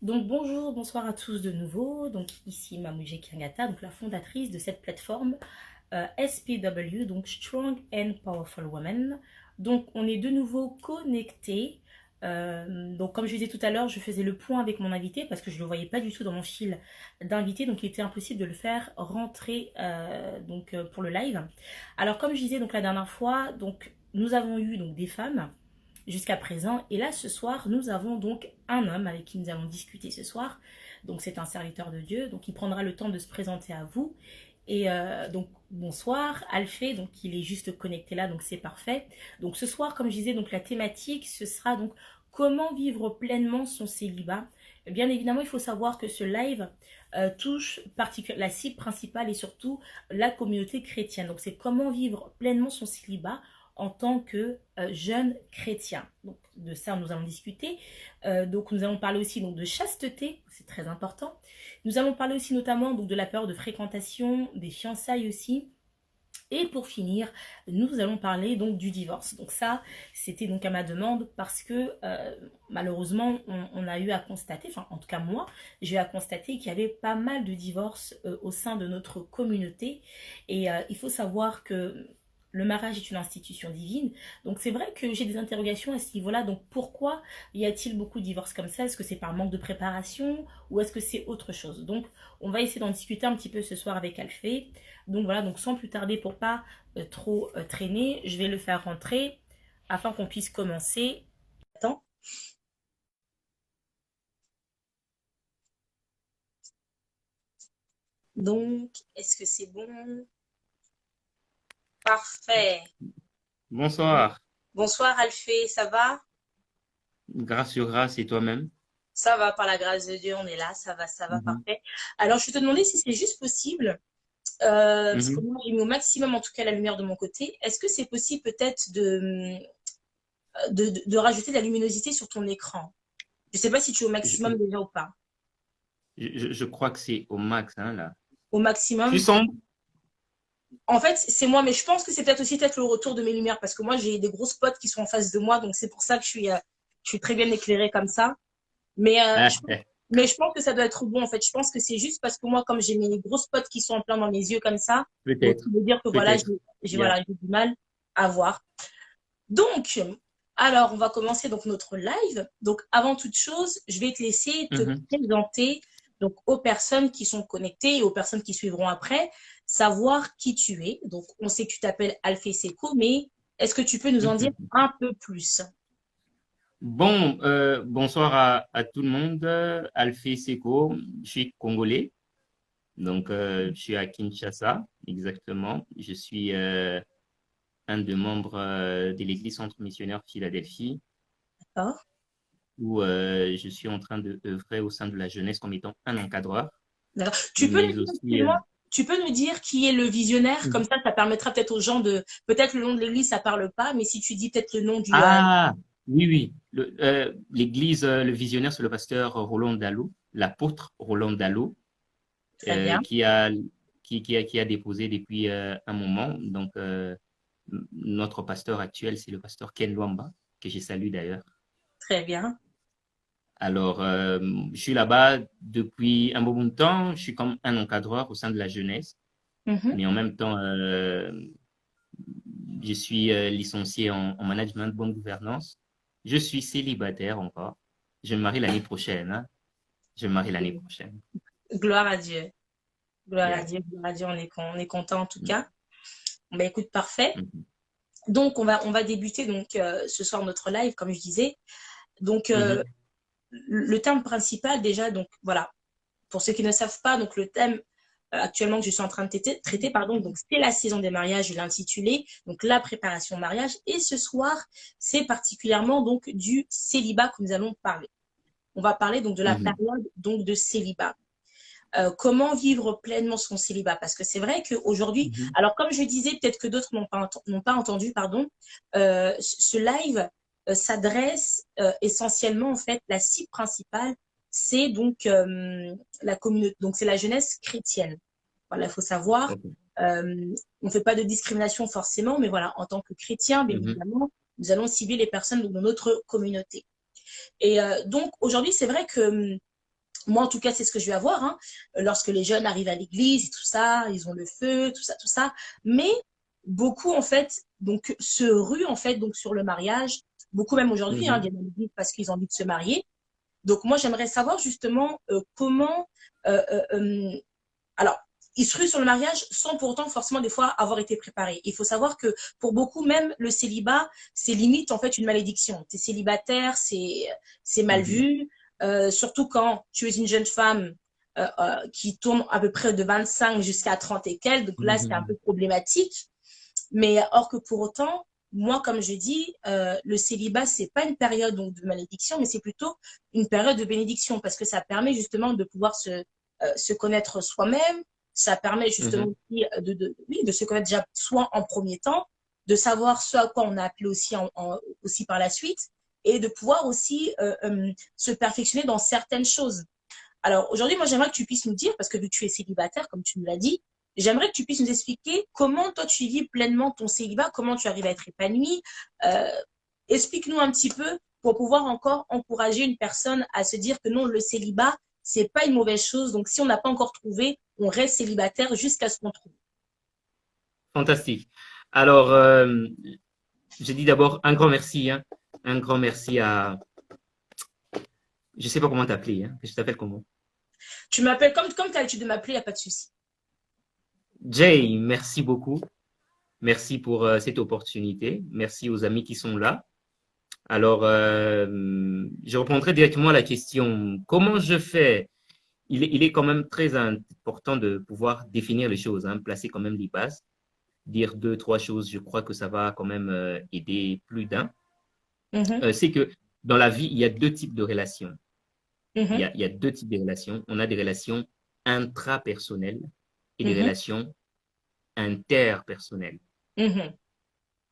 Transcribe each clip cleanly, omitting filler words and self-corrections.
Donc bonjour, bonsoir à tous de nouveau. Donc ici Mamouji Kiangata, donc la fondatrice de cette plateforme SPW, donc Strong and Powerful Women. Donc on est de nouveau connectés. Donc comme je disais tout à l'heure, je faisais le point avec mon invité parce que je ne le voyais pas du tout dans mon fil d'invité, donc il était impossible de le faire rentrer pour le live. Alors comme je disais donc la dernière fois, donc nous avons eu donc des femmes jusqu'à présent. Et là, ce soir, nous avons donc un homme avec qui nous allons discuter ce soir. Donc, c'est un serviteur de Dieu. Donc, il prendra le temps de se présenter à vous. Et donc, bonsoir, Alphée. Donc, il est juste connecté là. Donc, c'est parfait. Donc, ce soir, comme je disais, donc, la thématique, ce sera donc comment vivre pleinement son célibat. Bien évidemment, il faut savoir que ce live touche la cible principale et surtout la communauté chrétienne. Donc, c'est comment vivre pleinement son célibat en tant que jeune chrétien. Donc de ça, nous allons discuter. Donc nous allons parler aussi donc, de chasteté, c'est très important. Nous allons parler aussi notamment donc, de la période de fréquentation, des fiançailles aussi. Et pour finir, nous allons parler donc du divorce. Donc ça, c'était donc à ma demande parce que malheureusement, on a eu à constater, enfin en tout cas moi, j'ai eu à constater qu'il y avait pas mal de divorces au sein de notre communauté. Et il faut savoir que le mariage est une institution divine. Donc c'est vrai que j'ai des interrogations à ce niveau-là. Donc pourquoi y a-t-il beaucoup de divorces comme ça? Est-ce que c'est par manque de préparation ou est-ce que c'est autre chose? Donc on va essayer d'en discuter un petit peu ce soir avec Alphée. Donc voilà, donc sans plus tarder pour pas trop traîner, je vais le faire rentrer afin qu'on puisse commencer. Attends. Donc, est-ce que c'est bon? Parfait. Bonsoir, Bonsoir Alphée, ça va? grâce sur grâce et toi-même. Ça va, par la grâce de Dieu, on est là, ça va, Mhm, parfait. Alors, je vais te demander si c'est juste possible, parce que mhm. moi, j'ai mis au maximum, en tout cas, la lumière de mon côté. Est-ce que c'est possible peut-être de rajouter de la luminosité sur ton écran? Je sais pas si tu es au Je, maximum déjà ou pas. je crois que c'est au max, hein, là. Au Je suis maximum. sombre? En fait, c'est moi, mais je pense que c'est peut-être aussi peut-être le retour de mes lumières, parce que moi, j'ai des gros spots qui sont en face de moi, donc c'est pour ça que je suis très bien éclairée comme ça. Mais, Ah, mais je pense que ça doit être bon, en fait. Je pense que c'est juste parce que moi, comme j'ai mes gros spots qui sont en plein dans mes yeux comme ça, donc ça peut-être, veut dire que voilà, peut-être. voilà, Yeah. j'ai du mal à voir. Donc, alors, on va commencer donc notre live. Donc, avant toute chose, je vais te laisser te Mhm, présenter donc aux personnes qui sont connectées et aux personnes qui suivront après, savoir qui tu es. Donc, on sait que tu t'appelles Alphée Seko, mais est-ce que tu peux nous en dire mhm. un peu plus? Bon, bonsoir à tout le monde. Alfie Seko, je suis congolais, donc je suis à Kinshasa, exactement. Je suis un des membres de l'Église Centre Missionnaire Philadelphie, D'accord. où je suis en train de œuvrer au sein de la jeunesse comme étant un encadreur, D'accord. Tu peux nous mais dire, aussi excuse-moi, tu peux nous dire qui est le visionnaire? Comme ça permettra peut-être aux gens de, peut-être le nom de l'église, ça parle pas, mais si tu dis peut-être le nom du, Ah, oui, oui. L'église, le visionnaire, c'est le pasteur Roland Dallot, l'apôtre Roland Dallot, très bien, qui a, qui a déposé depuis un moment. Donc, notre pasteur actuel, c'est le pasteur Ken Luamba, que je salue d'ailleurs. très bien. Alors, je suis là-bas depuis un bon bout de temps. Je suis comme un encadreur au sein de la jeunesse, Mhm. mais en même temps, je suis licencié en management de bonne gouvernance. Je suis célibataire encore. Je me marie l'année prochaine, hein. Je me marie l'année prochaine. Gloire à Dieu. Gloire à Yeah. Dieu, gloire à Dieu, on est content en tout cas. Bah écoute, parfait. Mhm. Donc on va débuter donc ce soir notre live, comme je disais. Donc Mhm. le thème principal déjà, donc voilà, pour ceux qui ne savent pas, donc le thème actuellement que je suis en train de traiter, pardon, donc c'est la saison des mariages, je l'ai intitulé, donc la préparation au mariage. Et ce soir, c'est particulièrement donc du célibat que nous allons parler. On va parler donc de la Mhm. période donc de célibat. Comment vivre pleinement son célibat? Parce que c'est vrai qu'aujourd'hui, Mhm. alors comme je disais, peut-être que d'autres n'ont pas entendu, pardon, ce live s'adresse essentiellement, en fait, la cible principale, c'est donc la communauté, donc c'est la jeunesse chrétienne. Voilà, il faut savoir, Ok. on ne fait pas de discrimination forcément, mais voilà, en tant que chrétien, bien Mhm. évidemment, nous allons cibler les personnes de notre communauté. Et donc aujourd'hui, c'est vrai que Moi, en tout cas, c'est ce que je vais avoir, hein, lorsque les jeunes arrivent à l'église et tout ça, ils ont le feu, tout ça, tout ça. Mais beaucoup, en fait, donc, se ruent, en fait, donc, sur le mariage. Beaucoup, même aujourd'hui, hein, Mhm. viennent à l'église parce qu'ils ont envie de se marier. Donc, moi, j'aimerais savoir justement comment. Alors, ils se ruent sur le mariage sans pour autant forcément des fois avoir été préparés. Il faut savoir que pour beaucoup, même le célibat, c'est limite en fait une malédiction. Tu es célibataire, c'est mal Mhm. vu, surtout quand tu es une jeune femme qui tourne à peu près de 25 jusqu'à 30 et quelques. Donc là, c'est un peu Mhm. problématique. Mais or que pour autant, moi, comme je dis, le célibat, c'est pas une période donc, de malédiction, mais c'est plutôt une période de bénédiction parce que ça permet justement de pouvoir se connaître soi-même. Ça permet justement Mhm. aussi oui, de se connaître déjà soi en premier temps, de savoir ce à quoi on a appelé aussi, aussi par la suite et de pouvoir aussi se perfectionner dans certaines choses. Alors aujourd'hui, moi, j'aimerais que tu puisses nous dire, parce que vu que tu es célibataire, comme tu me l'as dit, j'aimerais que tu puisses nous expliquer comment toi tu vis pleinement ton célibat, comment tu arrives à être épanoui. Euh, Explique-nous un petit peu pour pouvoir encore encourager une personne à se dire que non, le célibat, c'est pas une mauvaise chose. Donc si on n'a pas encore trouvé, on reste célibataire jusqu'à ce qu'on trouve. Fantastique. Alors, je dis d'abord un grand merci, hein. Un grand merci à, je sais pas comment t'appeler, hein. Je t'appelle comment? Tu m'appelles comme tu as l'habitude de m'appeler, il n'y a pas de souci. Jay, merci beaucoup. Merci pour cette opportunité. Merci aux amis qui sont là. Alors, je reprendrai directement la question. Comment je fais? Il est quand même très important de pouvoir définir les choses, hein, placer quand même les bases, dire deux, trois choses. Je crois que ça va quand même aider plus d'un. Mhm, C'est que dans la vie, il y a deux types de relations. mhm, Il y a deux types de relations. On a des relations intrapersonnelles et des mhm, relations interpersonnelles. mhm,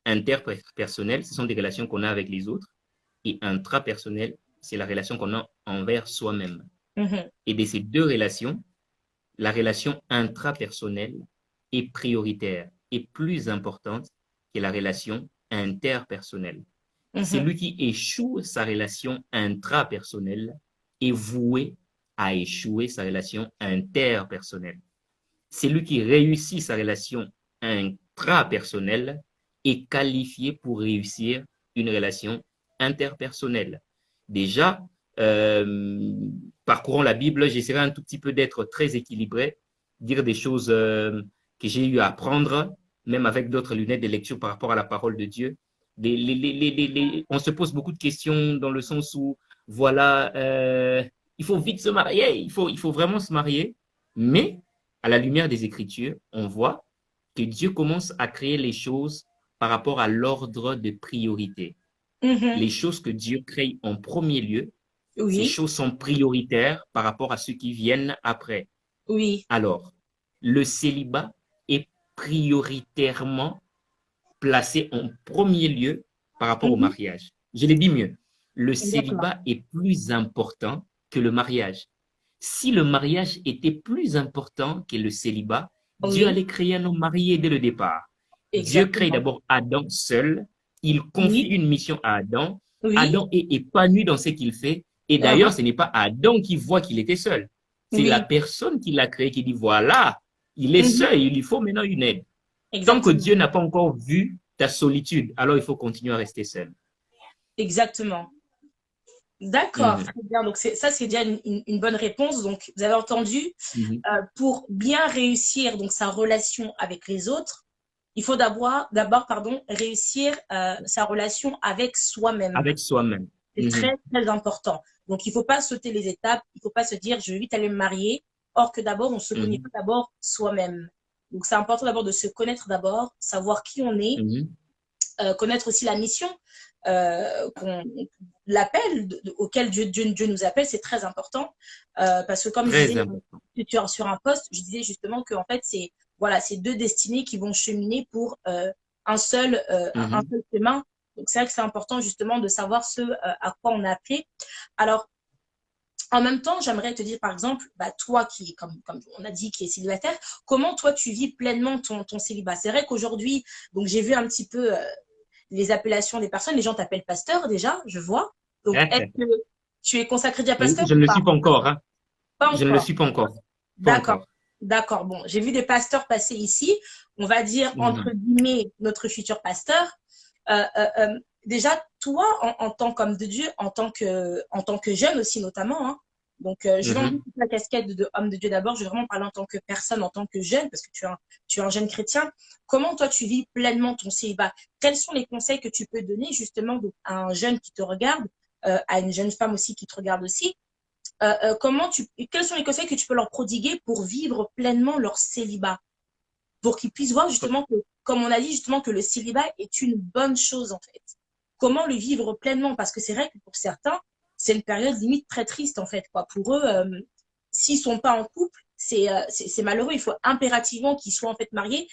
Interpersonnelles, ce sont des relations qu'on a avec les autres. Et intrapersonnelles, c'est la relation qu'on a envers soi-même. mhm, Et de ces deux relations, la relation intrapersonnelle est prioritaire et plus importante que la relation interpersonnelle. mhm, Celui qui échoue sa relation intrapersonnelle est voué à échouer sa relation interpersonnelle. Celui qui réussit sa relation intrapersonnelle est qualifié pour réussir une relation interpersonnelle. Déjà, euh, parcourant la Bible, j'essaierai un tout petit peu d'être très équilibré, dire des choses que j'ai eu à apprendre, même avec d'autres lunettes de lecture par rapport à la parole de Dieu. On se pose beaucoup de questions dans le sens où, voilà, il faut vite se marier, il faut vraiment se marier, mais à la lumière des Écritures, on voit que Dieu commence à créer les choses par rapport à l'ordre de priorité. mhm. Les choses que Dieu crée en premier lieu, ces Oui, choses sont prioritaires par rapport à ceux qui viennent après. oui, Alors, le célibat est prioritairement placé en premier lieu par rapport au mhm. mariage. Je l'ai dit mieux, le Exactement. célibat est plus important que le mariage. Si le mariage était plus important que le célibat, Dieu Oui, allait créer un homme marié dès le départ. Dieu crée exactement. d'abord Adam seul, il confie Oui, une mission à Adam, oui, Adam est épanoui dans ce qu'il fait, et d'ailleurs, uhum, ce n'est pas Adam qui voit qu'il était seul, c'est la oui, personne qui l'a créé qui dit, voilà, il est mhm, seul, il lui faut maintenant une aide. Tant que exactement. Dieu n'a pas encore vu ta solitude, alors il faut continuer à rester seul. Exactement. D'accord, Mhm, très bien. Donc, ça, c'est déjà une bonne réponse. Donc, vous avez entendu, mhm. pour bien réussir donc, sa relation avec les autres, il faut pardon, réussir sa relation avec soi-même. Avec soi-même. C'est Mhm, très, très important. Donc, il ne faut pas sauter les étapes. Il ne faut pas se dire, je vais vite aller me marier. Or que d'abord, on ne se connaît pas mhm, d'abord soi-même. Donc, c'est important d'abord de se connaître d'abord, savoir qui on est, mhm. connaître aussi la mission, l'appel auquel Dieu nous appelle, c'est très important. Parce que comme je Très disais important. sur un poste, je disais justement que en fait, c'est voilà, c'est deux destinées qui vont cheminer pour un Mhm, seul chemin. Donc c'est vrai que c'est important justement de savoir ce à quoi on a appelé. Alors, en même temps, j'aimerais te dire, par exemple, bah, toi qui, comme on a dit, qui est célibataire, comment toi tu vis pleinement ton célibat? C'est vrai qu'aujourd'hui, donc j'ai vu un petit peu les appellations des personnes. Les gens t'appellent pasteur déjà, je vois. Donc, est-ce que tu es consacré déjà Oui, pasteur je ou ne le pas? suis pas encore, hein. Pas Je ne le encore. suis pas encore. Pas D'accord. encore. D'accord. Bon, j'ai vu des pasteurs passer ici. On va dire, entre Mhm. guillemets, notre futur pasteur. Déjà, toi, en tant qu'homme de Dieu, en tant que jeune aussi, notamment, hein. Donc, je vais enlever Mhm. toute la casquette de homme de Dieu d'abord. Je vais vraiment parler en tant que personne, en tant que jeune, parce que tu es un jeune chrétien. Comment toi, tu vis pleinement ton célibat? Quels sont les conseils que tu peux donner justement donc, à un jeune qui te regarde, à une jeune femme aussi qui te regarde aussi? Quels sont les conseils que tu peux leur prodiguer pour vivre pleinement leur célibat? Pour qu'ils puissent voir justement que, comme on a dit justement, que le célibat est une bonne chose en fait. Comment le vivre pleinement? Parce que c'est vrai que pour certains, c'est une période limite très triste en fait, quoi. Pour eux, s'ils sont pas en couple, c'est malheureux. Il faut impérativement qu'ils soient en fait mariés.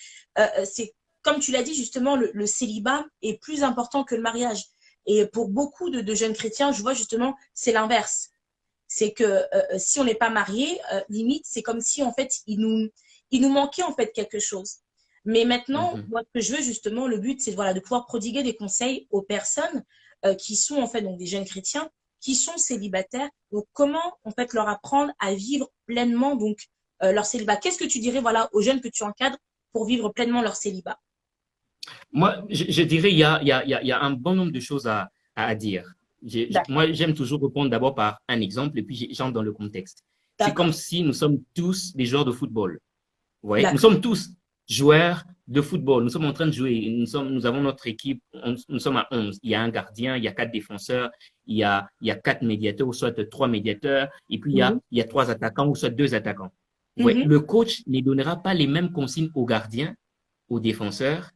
C'est comme tu l'as dit justement, le célibat est plus important que le mariage. Et pour beaucoup de jeunes chrétiens, je vois justement, c'est l'inverse. C'est que si on n'est pas marié, limite, c'est comme si en fait il nous manquait en fait quelque chose. Mais maintenant, Mhm. moi, ce que je veux justement, le but, c'est voilà, de pouvoir prodiguer des conseils aux personnes qui sont en fait donc des jeunes chrétiens, qui sont célibataires. Donc, comment en fait leur apprendre à vivre pleinement donc leur célibat? Qu'est-ce que tu dirais voilà aux jeunes que tu encadres pour vivre pleinement leur célibat? Moi, je dirais il y a un bon nombre de choses à dire. D'accord, Moi, j'aime toujours répondre d'abord par un exemple et puis j'entre dans le contexte. C'est comme d'accord, si nous sommes tous des joueurs de football. Vous voyez, nous d'accord. sommes tous joueurs de football. Nous sommes en train de jouer. Nous avons notre équipe. Nous sommes à 11. Il y a un gardien, il y a 4 défenseurs, il y a 4 médiateurs, ou soit 3 médiateurs, et puis Mhm, il y a 3 attaquants, ou soit 2 attaquants. Vous voyez, mhm, le coach ne donnera pas les mêmes consignes aux gardiens, aux défenseurs,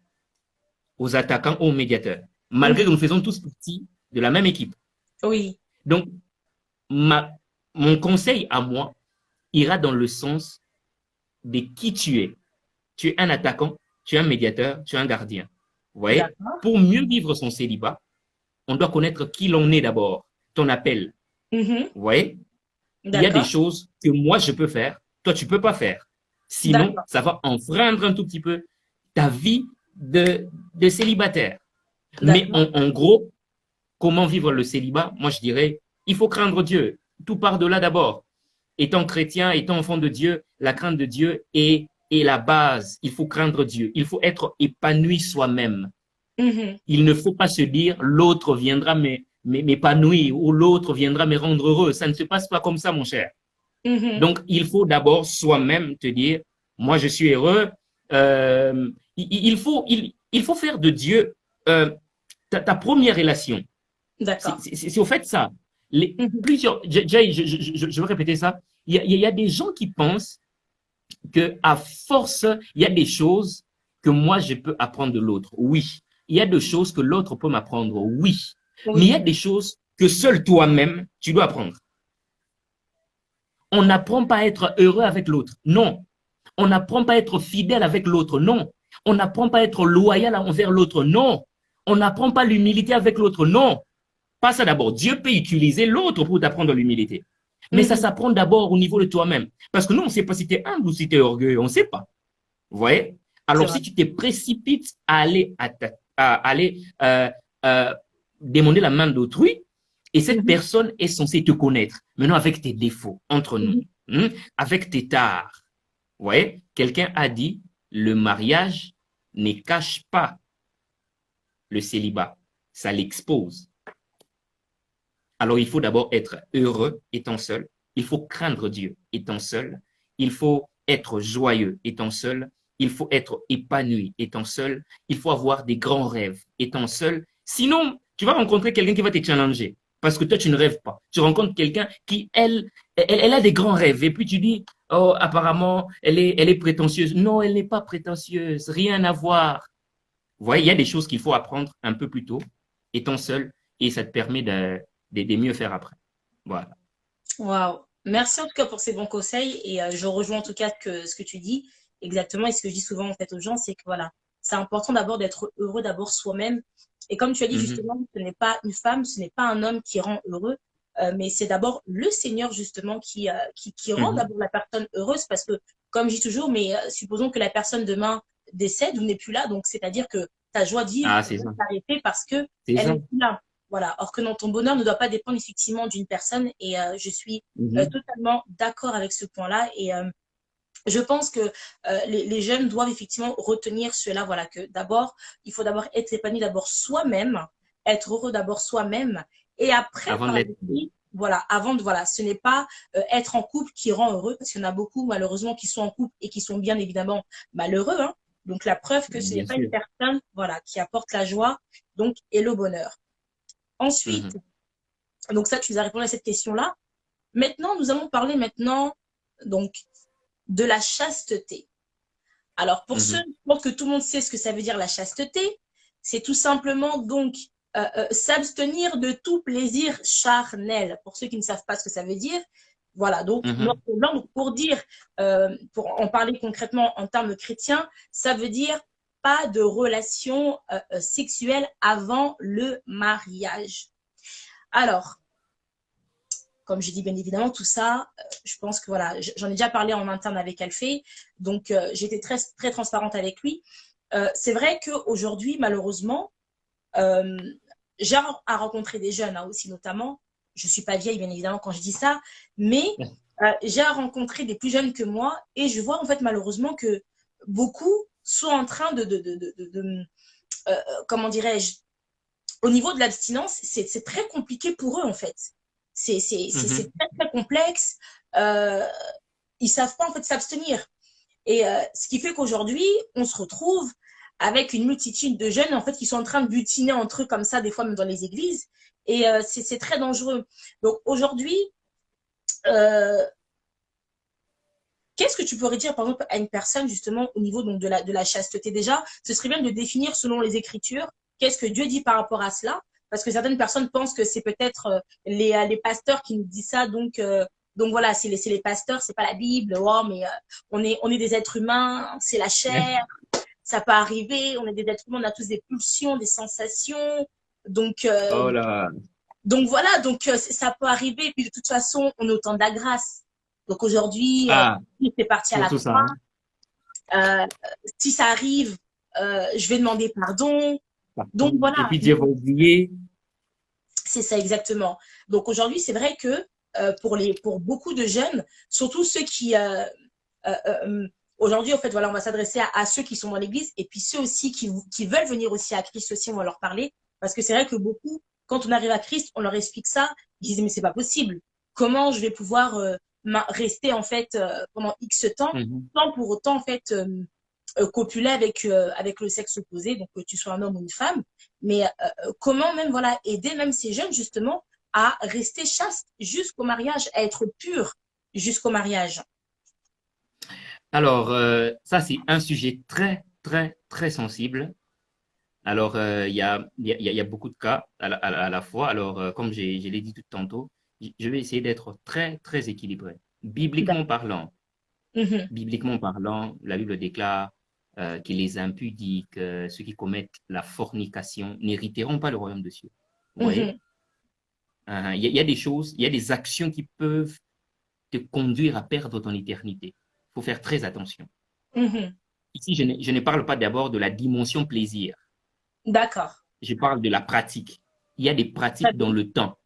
aux attaquants, aux médiateurs, malgré que mhm. nous faisons tous partie de la même équipe. Oui, Donc, ma, mon conseil à moi ira dans le sens de qui tu es. Tu es un attaquant, tu es un médiateur, tu es un gardien. Vous voyez, d'accord. pour mieux vivre son célibat, on doit connaître qui l'on est d'abord, ton appel. Mhm, Vous voyez, il y a des d'accord, choses que moi je peux faire, toi tu ne peux pas faire. Sinon, d'accord. ça va enfreindre un tout petit peu ta vie de célibataire. Mais D'accord. en gros, comment vivre le célibat? Moi, je dirais, il faut craindre Dieu. Tout part de là d'abord. Étant chrétien, étant enfant de Dieu, la crainte de Dieu est la base. Il faut craindre Dieu. Il faut être épanoui soi-même. Mhm, Il ne faut pas se dire l'autre viendra m'épanouir ou l'autre viendra me rendre heureux. Ça ne se passe pas comme ça, mon cher. mhm. Donc, il faut d'abord soi-même te dire, moi, je suis heureux. Il faut faire de Dieu ta première relation. D'accord. C'est au fait ça. Mhm, Je veux répéter ça. Il y a des gens qui pensent que à force, il y a des choses que moi je peux apprendre de l'autre. Oui. Il y a des choses que l'autre peut m'apprendre. Oui. Mais il y a oui. des choses que seul toi-même tu dois apprendre. On n'apprend pas à être heureux avec l'autre. Non. On n'apprend pas à être fidèle avec l'autre. Non. On n'apprend pas à être loyal envers l'autre. Non. On n'apprend pas l'humilité avec l'autre. Non. Pas ça d'abord. Dieu peut utiliser l'autre pour t'apprendre l'humilité. Mais ça Mhm, s'apprend d'abord au niveau de toi-même. Parce que nous, on ne sait pas si tu es humble ou si tu es orgueilleux. On ne sait pas. Vous voyez? c'est Alors, vrai. si tu te précipites à aller euh, demander la main d'autrui, et cette Mhm, personne est censée te connaître, maintenant avec tes défauts, entre nous, mhm, avec tes tares. Vous voyez? Quelqu'un a dit, le mariage ne cache pas le célibat, ça l'expose. Alors, il faut d'abord être heureux étant seul. Il faut craindre Dieu étant seul. Il faut être joyeux étant seul. Il faut être épanoui étant seul. Il faut avoir des grands rêves étant seul. Sinon, tu vas rencontrer quelqu'un qui va te challenger parce que toi, tu ne rêves pas. Tu rencontres quelqu'un qui, elle a des grands rêves. Et puis tu dis, oh, apparemment, elle est prétentieuse. Non, elle n'est pas prétentieuse. Rien à voir. Vous voyez, il y a des choses qu'il faut apprendre un peu plus tôt, étant seul, et ça te permet de mieux faire après. Voilà. Waouh. Merci en tout cas pour ces bons conseils et je rejoins en tout cas ce que tu dis exactement et ce que je dis souvent en fait aux gens, c'est que voilà, c'est important d'abord d'être heureux d'abord soi-même. Et comme tu as dit Mhm, justement, ce n'est pas une femme, ce n'est pas un homme qui rend heureux, mais c'est d'abord le Seigneur justement qui rend mhm. d'abord la personne heureuse parce que comme je dis toujours, mais supposons que la personne demain décède ou n'est plus là, donc c'est-à-dire que ta joie de vivre Ah, c'est va ça. s'arrêter parce que C'est elle ça. n'est plus là. Voilà. Or que non, ton bonheur ne doit pas dépendre effectivement d'une personne. Et je suis totalement d'accord avec ce point-là. Et je pense que les jeunes doivent effectivement retenir cela. Voilà, que d'abord, il faut d'abord être épanoui d'abord soi-même, être heureux d'abord soi-même. Et après, Avant de par la l'être. suite, voilà, avant de, voilà, ce n'est pas être en couple qui rend heureux, parce qu'il y en a beaucoup, malheureusement, qui sont en couple et qui sont bien évidemment malheureux, hein. Donc, la preuve que ce n'est Bien pas une sûr. personne, voilà, qui apporte la joie, donc, et le bonheur. Ensuite, Mhm. donc ça, tu nous as répondu à cette question-là. Maintenant, nous allons parler maintenant, donc, de la chasteté. Alors, pour ceux, Mhm. je pense que tout le monde sait ce que ça veut dire la chasteté. C'est tout simplement donc s'abstenir de tout plaisir charnel. Pour ceux qui ne savent pas ce que ça veut dire, voilà. Donc, Mhm. pour dire, pour en parler concrètement en termes chrétiens, ça veut dire pas de relation sexuelle avant le mariage. Alors, comme je dis bien évidemment, tout ça, je pense que voilà, j'en ai déjà parlé en interne avec Alphée, donc j'étais très, très transparente avec lui. C'est vrai qu'aujourd'hui, malheureusement, euh, j'ai à rencontrer des jeunes hein, aussi notamment. Je ne suis pas vieille, bien évidemment, quand je dis ça, mais j'ai à rencontrer des plus jeunes que moi et je vois en fait malheureusement que beaucoup sont en train comment dirais-je, au niveau de l'abstinence, c'est très compliqué pour eux en fait. C'est Mhm. très très complexe. Euh, ils savent pas en fait s'abstenir. Et ce qui fait qu'aujourd'hui, on se retrouve avec une multitude de jeunes en fait qui sont en train de butiner entre eux comme ça, des fois même dans les églises. Et c'est très dangereux. Donc aujourd'hui, euh, qu'est-ce que tu pourrais dire par exemple à une personne justement au niveau donc, de la chasteté déjà? Ce serait bien de définir selon les Écritures qu'est-ce que Dieu dit par rapport à cela, parce que certaines personnes pensent que c'est peut-être les pasteurs qui nous disent ça, donc voilà, c'est les pasteurs, c'est pas la Bible, oh, mais on est des êtres humains, c'est la chair, ça peut arriver, on est des êtres humains, on a tous des pulsions, des sensations, donc Oh là. donc voilà, donc ça peut arriver, puis de toute façon, on est au temps de la grâce. Donc aujourd'hui, Ah, c'est parti à la surtout ça, croix. hein. Euh, si ça arrive, je vais demander pardon. Donc Partout. Et voilà, puis Dieu va oublier. c'est ça exactement. Donc aujourd'hui, c'est vrai que pour beaucoup de jeunes, surtout ceux qui euh, euh, aujourd'hui, en fait, voilà, on va s'adresser à ceux qui sont dans l'église et puis ceux aussi qui veulent venir aussi à Christ aussi, on va leur parler. Parce que c'est vrai que beaucoup, quand on arrive à Christ, on leur explique ça, ils disent mais c'est pas possible. Comment je vais pouvoir rester en fait pendant X temps Mhm. sans pour autant en fait copuler avec le sexe opposé, donc que tu sois un homme ou une femme, mais comment même voilà aider même ces jeunes justement à rester chastes jusqu'au mariage, à être purs jusqu'au mariage. Alors, ça, c'est un sujet très, très, très sensible. Alors, il y a beaucoup de cas à la fois. Alors, comme je l'ai dit tout tantôt, je vais essayer d'être très, très équilibré. Mhm, Bibliquement parlant, la Bible déclare que les impudiques, ceux qui commettent la fornication, n'hériteront pas le royaume de Dieu. Vous voyez? mhm, Il y a des choses, il y a des actions qui peuvent te conduire à perdre ton éternité. Il faut faire très attention. mhm. Ici, je ne parle pas d'abord de la dimension plaisir. D'accord. Je parle de la pratique. Il y a des Très pratiques dans bien. le temps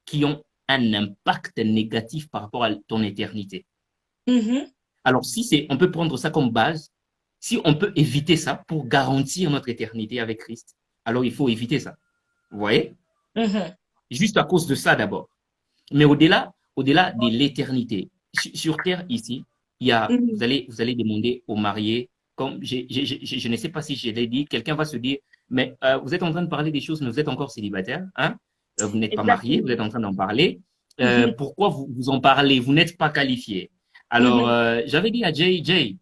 qui ont un impact négatif par rapport à ton éternité. Mhm, Alors, si c'est, on peut prendre ça comme base, si on peut éviter ça pour garantir notre éternité avec Christ, alors il faut éviter ça. Vous voyez? mhm, Juste à cause de ça d'abord. Mais au-delà de l'éternité, sur terre ici, mhm. vous allez demander aux mariés, comme je ne sais pas si je l'ai dit, quelqu'un va se dire, mais vous êtes en train de parler des choses, mais vous êtes encore célibataire, hein? Vous n'êtes pas marié, vous Exactement. êtes en train d'en parler. Mhm, Pourquoi vous en parlez? Vous n'êtes pas qualifié. Alors, mhm. j'avais dit à Jay,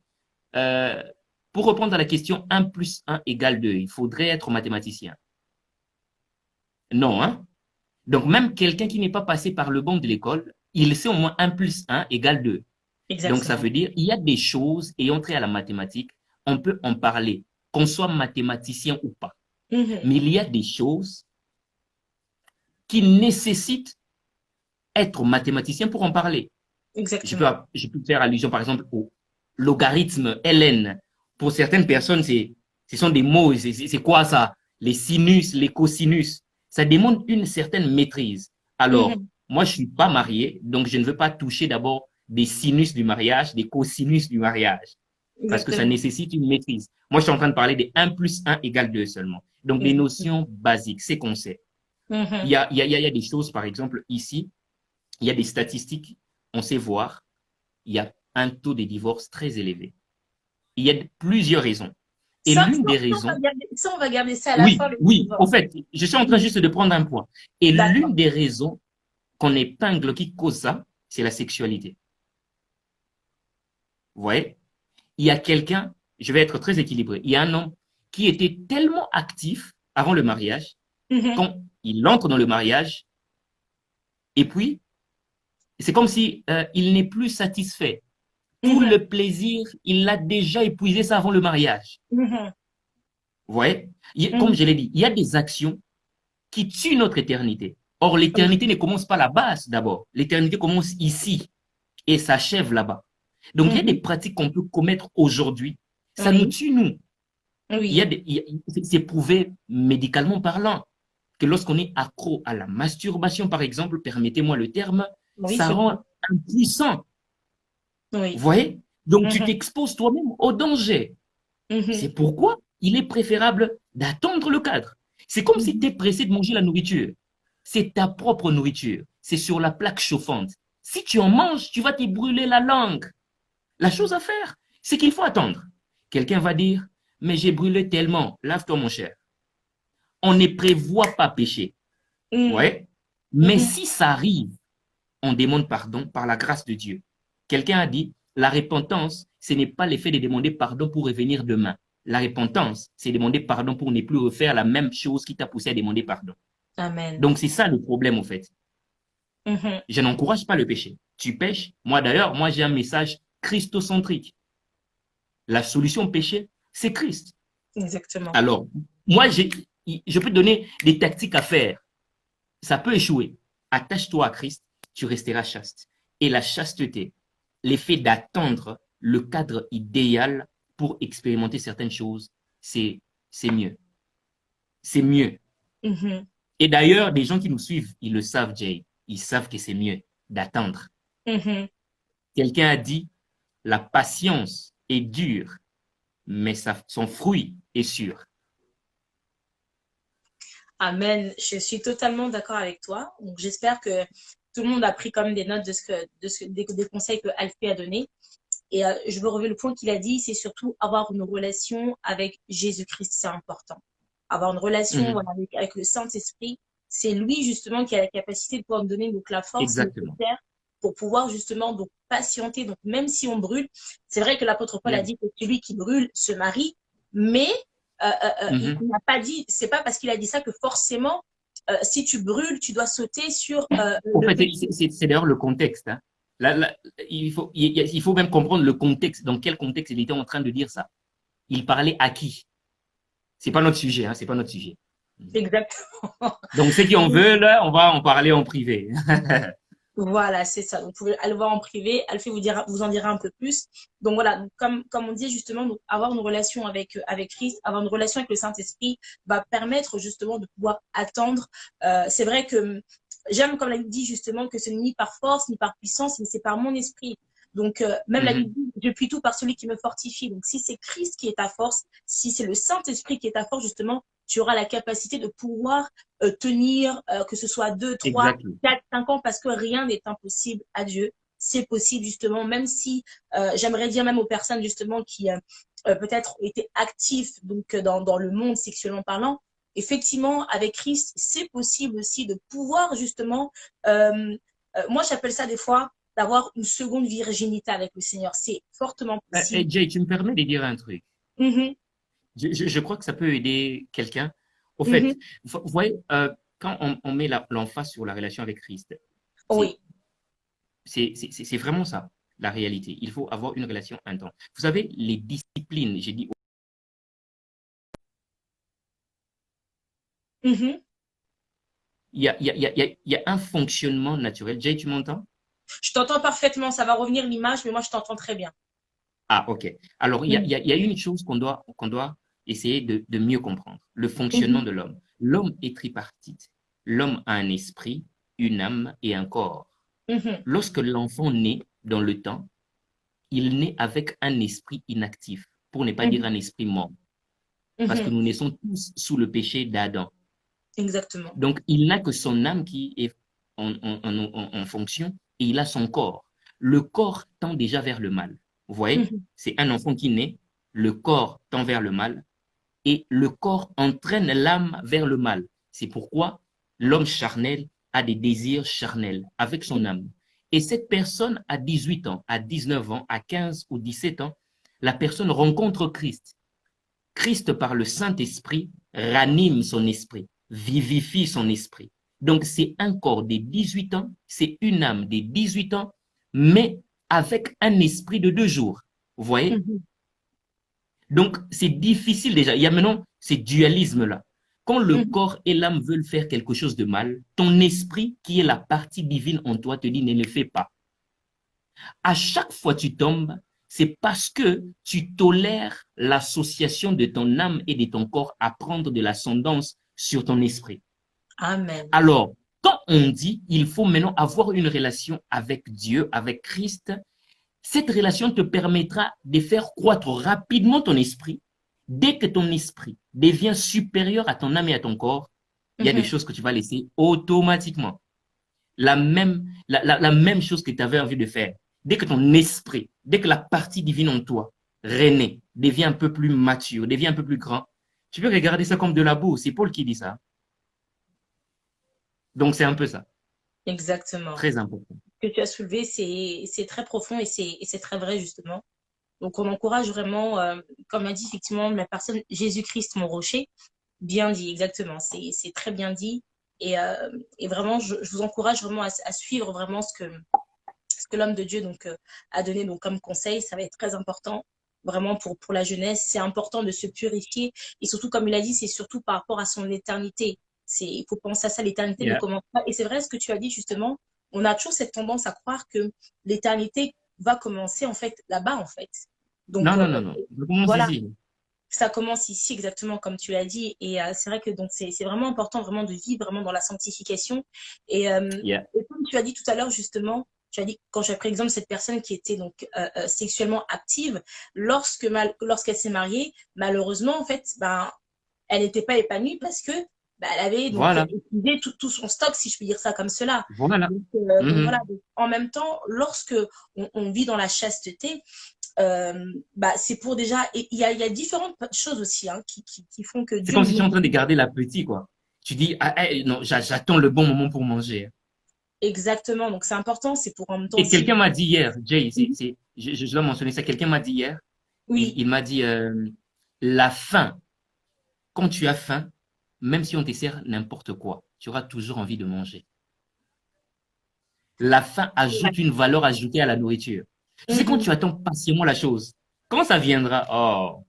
euh, pour répondre à la question 1 plus 1 égale 2, il faudrait être mathématicien. Non, hein? Donc, même quelqu'un qui n'est pas passé par le banc de l'école, il sait au moins 1 plus 1 égale 2. Donc, ça Exactement. veut dire, il y a des choses ayant trait à la mathématique, on peut en parler, qu'on soit mathématicien ou pas. Mhm. Mais il y a des choses qui nécessitent être mathématicien pour en parler. Exactement. Je peux faire allusion, par exemple, au logarithme ln. Pour certaines personnes, ce sont des mots. C'est quoi ça? Les sinus, les cosinus. Ça demande une certaine maîtrise. Alors, Mhm. moi, je ne suis pas marié, donc je ne veux pas toucher d'abord des sinus du mariage, des cosinus du mariage, parce que ça Exactement. nécessite une maîtrise. Moi, je suis en train de parler des 1 plus 1 égale 2 seulement. Donc, des Exactement. notions basiques, c'est qu'on sait. Il Mhm. y a, il y a, il y a des choses, par exemple, ici, il y a des statistiques, on sait voir, il y a un taux de divorce très élevé. Il y a plusieurs raisons. Et l'une des raisons, On va garder ça à la oui, fin, le oui, au divorce. fait, je suis en train juste de prendre un point. Et D'accord. l'une des raisons qu'on épingle qui cause ça, c'est la sexualité. Vous voyez? Il y a quelqu'un, je vais être très équilibré, il y a un homme qui était tellement actif avant le mariage, Mhm. quand il entre dans le mariage, et puis, c'est comme si il n'est plus satisfait. Tout Mhm. le plaisir, il l'a déjà épuisé ça avant le mariage. Mhm. Vous voyez? Comme Mhm. je l'ai dit, il y a des actions qui tuent notre éternité. Or, Oui. l'éternité ne commence pas là-bas d'abord. L'éternité commence ici et s'achève là-bas. Donc, il y a des Mhm. pratiques qu'on peut commettre aujourd'hui. Ça nous Oui. tue, nous. Oui. C'est prouvé médicalement parlant que lorsqu'on est accro à la masturbation, par exemple, permettez-moi le terme, Oui, ça c'est le rend impuissant. Vous Oui. voyez? Donc, tu Mhm. t'exposes toi-même au danger. Mhm. C'est pourquoi il est préférable d'attendre le cadre. C'est comme si tu Mhm. es pressé de manger la nourriture. C'est ta propre nourriture. C'est sur la plaque chauffante. Si tu en manges, tu vas te brûler la langue. La chose à faire, c'est qu'il faut attendre. Quelqu'un va dire, mais j'ai brûlé tellement. Lave-toi, mon cher. On ne prévoit pas pécher. Mhm. Ouais. Mais Mhm. si ça arrive, on demande pardon par la grâce de Dieu. Quelqu'un a dit, la repentance, ce n'est pas l'effet de demander pardon pour revenir demain. La repentance, c'est demander pardon pour ne plus refaire la même chose qui t'a poussé à demander pardon. Amen. Donc c'est ça le problème en fait. Mhm. Je n'encourage pas le péché. Tu pêches. Moi d'ailleurs, moi j'ai un message christocentrique. La solution au péché, c'est Christ. Exactement. Alors, moi, je peux te donner des tactiques à faire. Ça peut échouer. Attache-toi à Christ, tu resteras chaste. Et la chasteté, l'effet d'attendre le cadre idéal pour expérimenter certaines choses, c'est mieux. C'est mieux. Mhm. Et d'ailleurs, des gens qui nous suivent, ils le savent, Jay. Ils savent que c'est mieux d'attendre. Mhm. Quelqu'un a dit, la patience est dure, mais son fruit est sûr. Amen. Je suis totalement d'accord avec toi. Donc, j'espère que tout le monde a pris quand même des notes des conseils que Alfie a donnés. Et je veux relever le point qu'il a dit, c'est surtout avoir une relation avec Jésus-Christ, c'est important. Avoir une relation Mhm. voilà, avec le Saint-Esprit, c'est lui justement qui a la capacité de pouvoir nous donner donc, la force Exactement. nécessaire pour pouvoir justement donc patienter. Donc même si on brûle, c'est vrai que l'apôtre Paul a Yeah. dit que celui qui brûle se marie, mais il Mhm. n'a pas dit, c'est pas parce qu'il a dit ça que forcément, si tu brûles, tu dois sauter sur En le fait, péché. c'est d'ailleurs le contexte. Hein. Là, il faut même comprendre le contexte. Dans quel contexte il était en train de dire ça? Il parlait à qui? C'est pas notre sujet. Hein, c'est pas notre sujet. Exactement. Donc, ceux qui en veulent, on va en parler en privé. Voilà, c'est ça. Donc, vous pouvez aller voir en privé. Alfie vous en dira un peu plus. Donc voilà, donc, comme on dit justement, donc, avoir une relation avec Christ, avoir une relation avec le Saint-Esprit va permettre justement de pouvoir attendre. C'est vrai que j'aime, comme la Bible dit justement, que ce n'est ni par force, ni par puissance, mais c'est par mon esprit. Donc, même la Bible Mhm. dit, je puis tout par celui qui me fortifie. Donc, si c'est Christ qui est ta force, si c'est le Saint-Esprit qui est ta force, justement, tu auras la capacité de pouvoir tenir, que ce soit 2, 3, Exactement. 4, 5 ans, parce que rien n'est impossible à Dieu. C'est possible, justement, même si j'aimerais dire même aux personnes, justement, qui peut-être étaient actifs donc, dans le monde sexuellement parlant, effectivement, avec Christ, c'est possible aussi de pouvoir, justement, moi, j'appelle ça des fois d'avoir une seconde virginité avec le Seigneur. C'est fortement possible. Jay, tu me permets de dire un truc. Mhm, Je crois que ça peut aider quelqu'un. Au fait, mhm. vous voyez, quand on met l'emphase sur la relation avec Christ, c'est Oui. c'est vraiment ça, la réalité. Il faut avoir une relation intense. Vous savez, les disciplines, j'ai dit, Mhm. il y a un fonctionnement naturel. Jay, tu m'entends? Je t'entends parfaitement. Ça va revenir l'image, mais moi, je t'entends très bien. Ah, ok. Alors, Mhm, il y a une chose qu'on doit essayer de mieux comprendre, le fonctionnement mhm, de l'homme. L'homme est tripartite. l'homme a un esprit, une âme et un corps. Mhm. Lorsque l'enfant naît dans le temps, il naît avec un esprit inactif, pour ne pas dire Mhm. un esprit mort, parce que Mhm. nous naissons tous sous le péché d'Adam. Exactement. Donc, il n'a que son âme qui est en fonction et il a son corps. Le corps tend déjà vers le mal. Vous voyez, Mhm. c'est un enfant qui naît, le corps tend vers le mal et le corps entraîne l'âme vers le mal. C'est pourquoi l'homme charnel a des désirs charnels avec son âme. Et cette personne à 18 ans, à 19 ans, à 15 ou 17 ans, la personne rencontre Christ. Christ, par le Saint-Esprit, ranime son esprit, vivifie son esprit. Donc, c'est un corps des 18 ans, c'est une âme des 18 ans, mais avec un esprit de 2 jours. Vous voyez? Mhm. Donc, c'est difficile déjà. Il y a maintenant ce dualisme-là. Quand le Mhm. corps et l'âme veulent faire quelque chose de mal, ton esprit, qui est la partie divine en toi, te dit ne le fais pas. À chaque fois que tu tombes, c'est parce que tu tolères l'association de ton âme et de ton corps à prendre de l'ascendance sur ton esprit. Amen. Alors, quand on dit il faut maintenant avoir une relation avec Dieu, avec Christ, cette relation te permettra de faire croître rapidement ton esprit. Dès que ton esprit devient supérieur à ton âme et à ton corps, il y a des Mhm. choses que tu vas laisser automatiquement. La même chose que tu avais envie de faire. Dès que ton esprit, dès que la partie divine en toi, renaît, devient un peu plus mature, devient un peu plus grand, tu peux regarder ça comme de la boue. C'est Paul qui dit ça. Donc c'est un peu ça. Exactement. Très important. Ce que tu as soulevé, c'est très profond et c'est très vrai, justement. Donc, on encourage vraiment, comme a dit effectivement la personne, Jésus-Christ, mon rocher. Bien dit, exactement. C'est très bien dit. Et vraiment, je vous encourage vraiment à suivre vraiment ce que l'homme de Dieu donc, a donné donc, comme conseil. Ça va être très important vraiment pour la jeunesse. C'est important de se purifier. Et surtout, comme il a dit, c'est surtout par rapport à son éternité. Il faut penser à ça, l'éternité ne Yeah. commence pas. Et c'est vrai ce que tu as dit justement. On a toujours cette tendance à croire que l'éternité va commencer en fait là-bas en fait. Donc Non, non, non, non. Je commence voilà, ici. ça commence ici exactement comme tu l'as dit et c'est vrai que donc c'est vraiment important vraiment de vivre vraiment dans la sanctification Yeah. et comme tu as dit tout à l'heure justement, tu as dit quand j'ai pris exemple cette personne qui était donc sexuellement active lorsqu'elle s'est mariée, malheureusement en fait ben elle n'était pas épanouie parce que ben, elle avait donc Voilà. épuisé tout son stock si je puis dire ça comme cela. Voilà. Donc voilà, Mhm. donc, en même temps lorsque on vit dans la chasteté bah, c'est pour déjà. Et il y a différentes choses aussi hein, qui font que C'est Dieu comme nous si tu es en montre train de garder l'appétit, quoi. Tu dis, ah, ah, non, j'attends le bon moment pour manger. exactement. Donc, c'est important. C'est pour en même temps Et aussi. quelqu'un m'a dit hier, Jay, Mhm. je dois mentionner ça, quelqu'un m'a dit hier, Oui, il m'a dit, la faim, quand tu as faim, même si on te sert n'importe quoi, tu auras toujours envie de manger. La faim ajoute une valeur ajoutée à la nourriture. Tu sais, quand mhm. tu attends patiemment la chose, quand ça viendra, oh,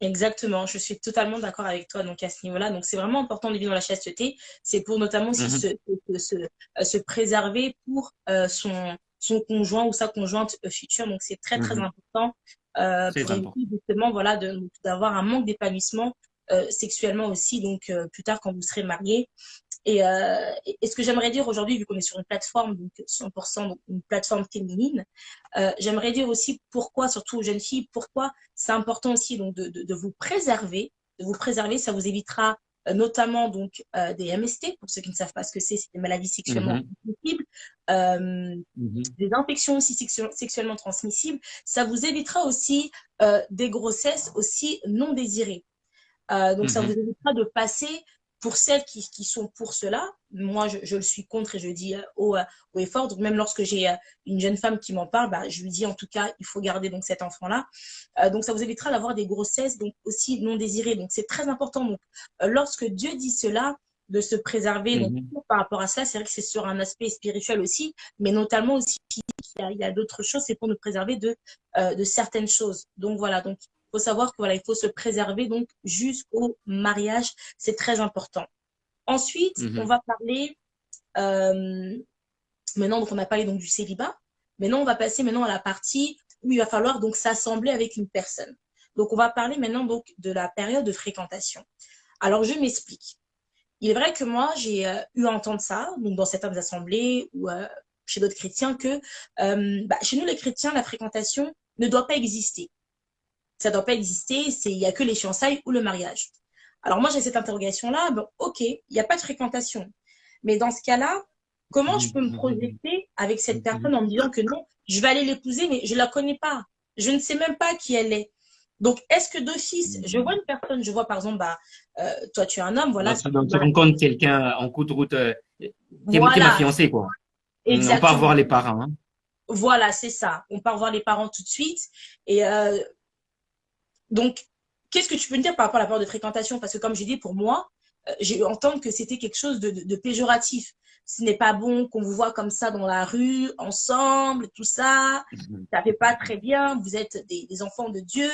Exactement. Je suis totalement d'accord avec toi donc à ce niveau-là. Donc, c'est vraiment important de vivre dans la chasteté. C'est pour notamment aussi mhm, se préserver pour son conjoint ou sa conjointe future. Donc, c'est très, très mhm, important très pour éviter important. justement voilà, d'avoir un manque d'épanouissement sexuellement aussi. Donc, plus tard, quand vous serez mariés. Et ce que j'aimerais dire aujourd'hui, vu qu'on est sur une plateforme, donc 100% donc une plateforme féminine, j'aimerais dire aussi pourquoi, surtout aux jeunes filles, pourquoi c'est important aussi donc de vous préserver. De vous préserver, ça vous évitera notamment donc des MST, pour ceux qui ne savent pas ce que c'est des maladies sexuellement Mhm, transmissibles, euh, mhm, des infections aussi sexuellement transmissibles. Ça vous évitera aussi des grossesses aussi non désirées. Donc, ça vous mhm, évitera de passer pour celles qui sont pour cela. Moi, je le suis contre et je dis haut et fort. Donc, même lorsque j'ai une jeune femme qui m'en parle, bah, je lui dis en tout cas, il faut garder donc cet enfant-là. Donc, ça vous évitera d'avoir des grossesses donc aussi non désirées. Donc, c'est très important. Donc, lorsque Dieu dit cela, de se préserver donc mhm. par rapport à cela, c'est vrai que c'est sur un aspect spirituel aussi, mais notamment aussi il y a d'autres choses, c'est pour nous préserver de certaines choses. Donc voilà, donc il faut savoir que voilà, il faut se préserver donc jusqu'au mariage, c'est très important. Ensuite, on Mhm. va parler euh, maintenant, donc on a parlé donc du célibat. Maintenant, on va passer maintenant à la partie où il va falloir donc s'assembler avec une personne. Donc on va parler maintenant donc de la période de fréquentation. Alors je m'explique. il est vrai que moi, j'ai eu à entendre ça, donc dans certaines assemblées ou chez d'autres chrétiens, que chez nous, les chrétiens, la fréquentation ne doit pas exister. Ça ne doit pas exister, il n'y a que les fiançailles ou le mariage. Alors moi, j'ai cette interrogation-là, bon, ok, il n'y a pas de fréquentation. Mais dans ce cas-là, comment je peux me projeter avec cette personne en me disant que non, je vais aller l'épouser, mais je ne la connais pas. Je ne sais même pas qui elle est. Donc, est-ce que d'office, je vois une personne, je vois par exemple, toi tu es un homme, voilà. Donc, tu rencontres quelqu'un en cours de route, t'es ma Voilà, fiancée, quoi. On part voir exactement. les parents. Hein. Voilà, c'est ça. On part voir les parents tout de suite. Et donc, qu'est-ce que tu peux me dire par rapport à la peur de fréquentation? Parce que comme j'ai dit, pour moi, j'ai entendu que c'était quelque chose de péjoratif. Ce n'est pas bon qu'on vous voit comme ça dans la rue, ensemble, tout ça. Ça fait pas très bien. Vous êtes des enfants de Dieu.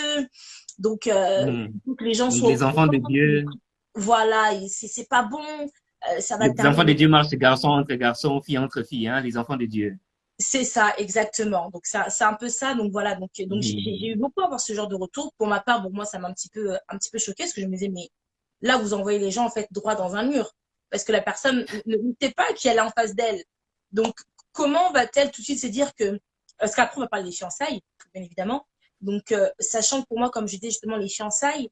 Donc, il faut que les gens Donc, soient au les enfants de courant. Dieu, Voilà, c'est pas bon. Ça va les enfants de terminer. Dieu marchent garçon entre garçon, fille entre filles, hein, les enfants de Dieu. C'est ça, exactement. Donc, ça, c'est un peu ça. Donc, voilà. Donc j'ai eu beaucoup à avoir ce genre de retour. Pour ma part, bon, moi, ça m'a un petit peu choqué parce que je me disais, mais là, vous envoyez les gens, en fait, droit dans un mur. Parce que la personne ne sait pas qui elle est en face d'elle. Donc, comment va-t-elle tout de suite se dire que. Parce qu'après, on va parler des fiançailles, bien évidemment. Donc, sachant que pour moi, comme je disais justement, les fiançailles,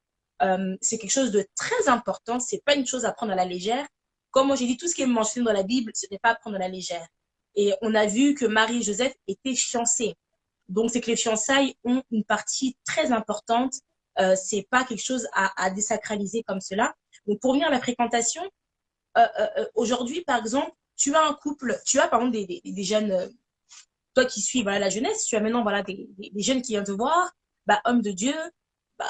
c'est quelque chose de très important. C'est pas une chose à prendre à la légère. Comme moi, j'ai dit, tout ce qui est mentionné dans la Bible, ce n'est pas à prendre à la légère. Et on a vu que Marie et Joseph étaient fiancés. Donc, c'est que les fiançailles ont une partie très importante. C'est pas quelque chose à désacraliser comme cela. Donc, pour venir à la fréquentation, aujourd'hui, par exemple, tu as un couple, tu as par exemple des jeunes, toi qui suis voilà, la jeunesse, tu as maintenant voilà, des jeunes qui viennent te voir, bah, homme de Dieu, bah,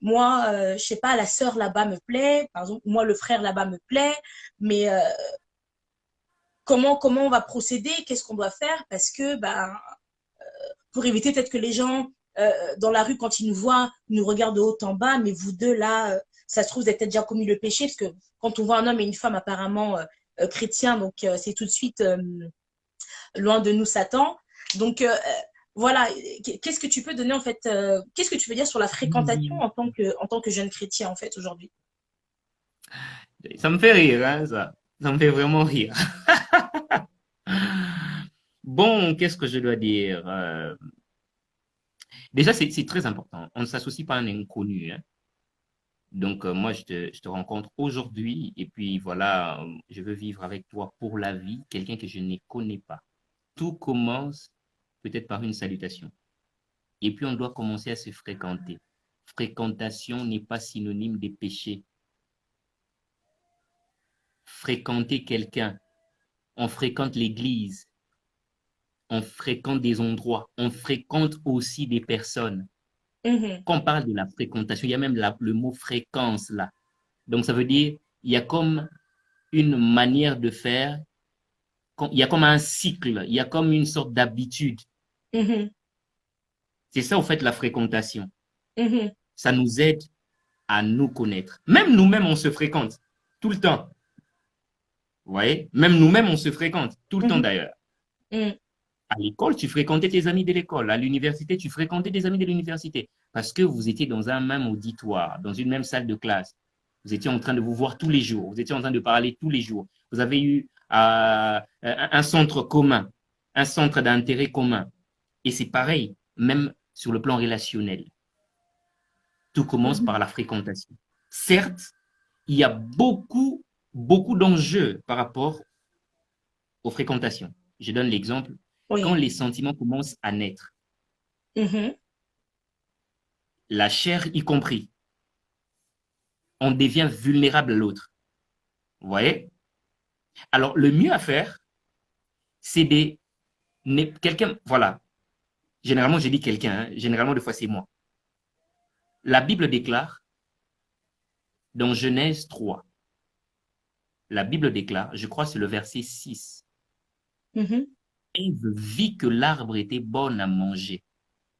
moi, je sais pas, la sœur là-bas me plaît, par exemple, moi, le frère là-bas me plaît, mais comment on va procéder, qu'est-ce qu'on doit faire, parce que bah, pour éviter peut-être que les gens dans la rue, quand ils nous voient, nous regardent de haut en bas, mais vous deux là, ça se trouve, vous avez peut-être déjà commis le péché, parce que quand on voit un homme et une femme apparemment chrétiens, donc c'est tout de suite loin de nous Satan. Donc voilà, qu'est-ce que tu peux donner en fait, qu'est-ce que tu veux dire sur la fréquentation en tant que jeune chrétien en fait aujourd'hui? Ça me fait rire, hein, ça. Ça me fait vraiment rire. Bon, qu'est-ce que je dois dire? Déjà, c'est très important. On ne s'associe pas à un inconnu. Hein. Donc, moi, je te rencontre aujourd'hui et puis voilà, je veux vivre avec toi pour la vie, quelqu'un que je ne connais pas. Tout commence peut-être par une salutation. Et puis, on doit commencer à se fréquenter. Fréquentation n'est pas synonyme de péché. Fréquenter quelqu'un, on fréquente l'église, on fréquente des endroits, on fréquente aussi des personnes. Mhm, Quand on parle de la fréquentation, il y a même le mot fréquence là. Donc, ça veut dire, il y a comme une manière de faire, il y a comme un cycle, il y a comme une sorte d'habitude. mhm, C'est ça, au fait, la fréquentation. mhm, Ça nous aide à nous connaître. Même nous-mêmes, on se fréquente tout le temps. Vous voyez? Même nous-mêmes, on se fréquente tout le temps mhm, d'ailleurs. mhm, À l'école, tu fréquentais tes amis de l'école. À l'université, tu fréquentais des amis de l'université. Parce que vous étiez dans un même auditoire, dans une même salle de classe. Vous étiez en train de vous voir tous les jours. Vous étiez en train de parler tous les jours. Vous avez eu un centre commun, un centre d'intérêt commun. Et c'est pareil, même sur le plan relationnel. Tout commence mhm. par la fréquentation. Certes, il y a beaucoup d'enjeux par rapport aux fréquentations. Je donne l'exemple. Quand Oui. les sentiments commencent à naître, Mhm, la chair y compris, on devient vulnérable à l'autre. Vous voyez? Alors, le mieux à faire, c'est de quelqu'un, voilà, généralement je dis quelqu'un, hein, généralement des fois c'est moi. La Bible déclare dans Genèse 3, la Bible déclare, je crois que c'est le verset 6, mhm, Ève vit que l'arbre était bon à manger.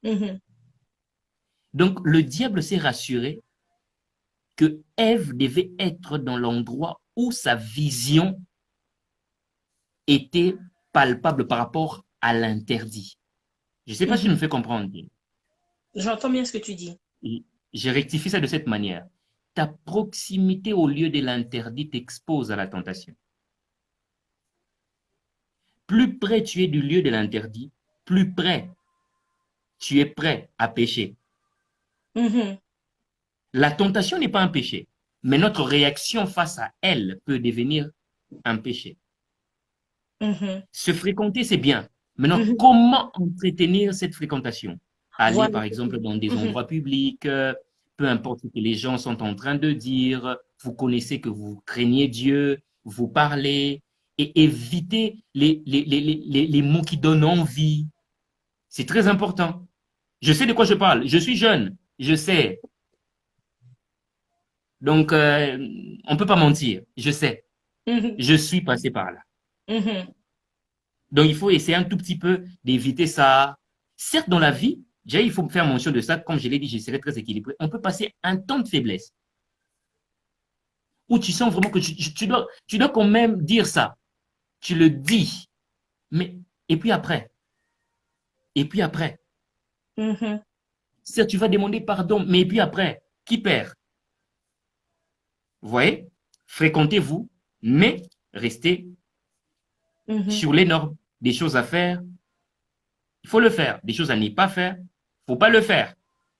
mhm, Donc, le diable s'est rassuré que Ève devait être dans l'endroit où sa vision était palpable par rapport à l'interdit. Je ne sais pas si je me mhm. fais comprendre. J'entends bien ce que tu dis. Et je rectifie ça de cette manière. ta proximité au lieu de l'interdit t'expose à la tentation. Plus près tu es du lieu de l'interdit, plus près tu es prêt à pécher. La tentation n'est pas un péché, mais notre réaction face à elle peut devenir un péché. Se fréquenter, c'est bien. Maintenant, comment entretenir cette fréquentation? Aller, Voilà. par exemple, dans des endroits publics, peu importe ce que les gens sont en train de dire, vous connaissez que vous craignez Dieu, vous parlez, et éviter les mots qui donnent envie. C'est très important. Je sais de quoi je parle. Je suis jeune, je sais. Donc, on ne peut pas mentir. Je sais. Je suis passé par là. Donc, il faut essayer un tout petit peu d'éviter ça. Certes, dans la vie, déjà, il faut faire mention de ça. Comme je l'ai dit, je serai très équilibré. On peut passer un temps de faiblesse où tu sens vraiment que tu dois quand même dire ça. Tu le dis. Mais, et puis après. Et puis après. Certes, tu vas demander pardon, mais et puis après, qui perd? Vous voyez? Fréquentez-vous, mais restez sur les normes. Des choses à faire, il faut le faire. Des choses à ne pas faire, il ne faut pas le faire.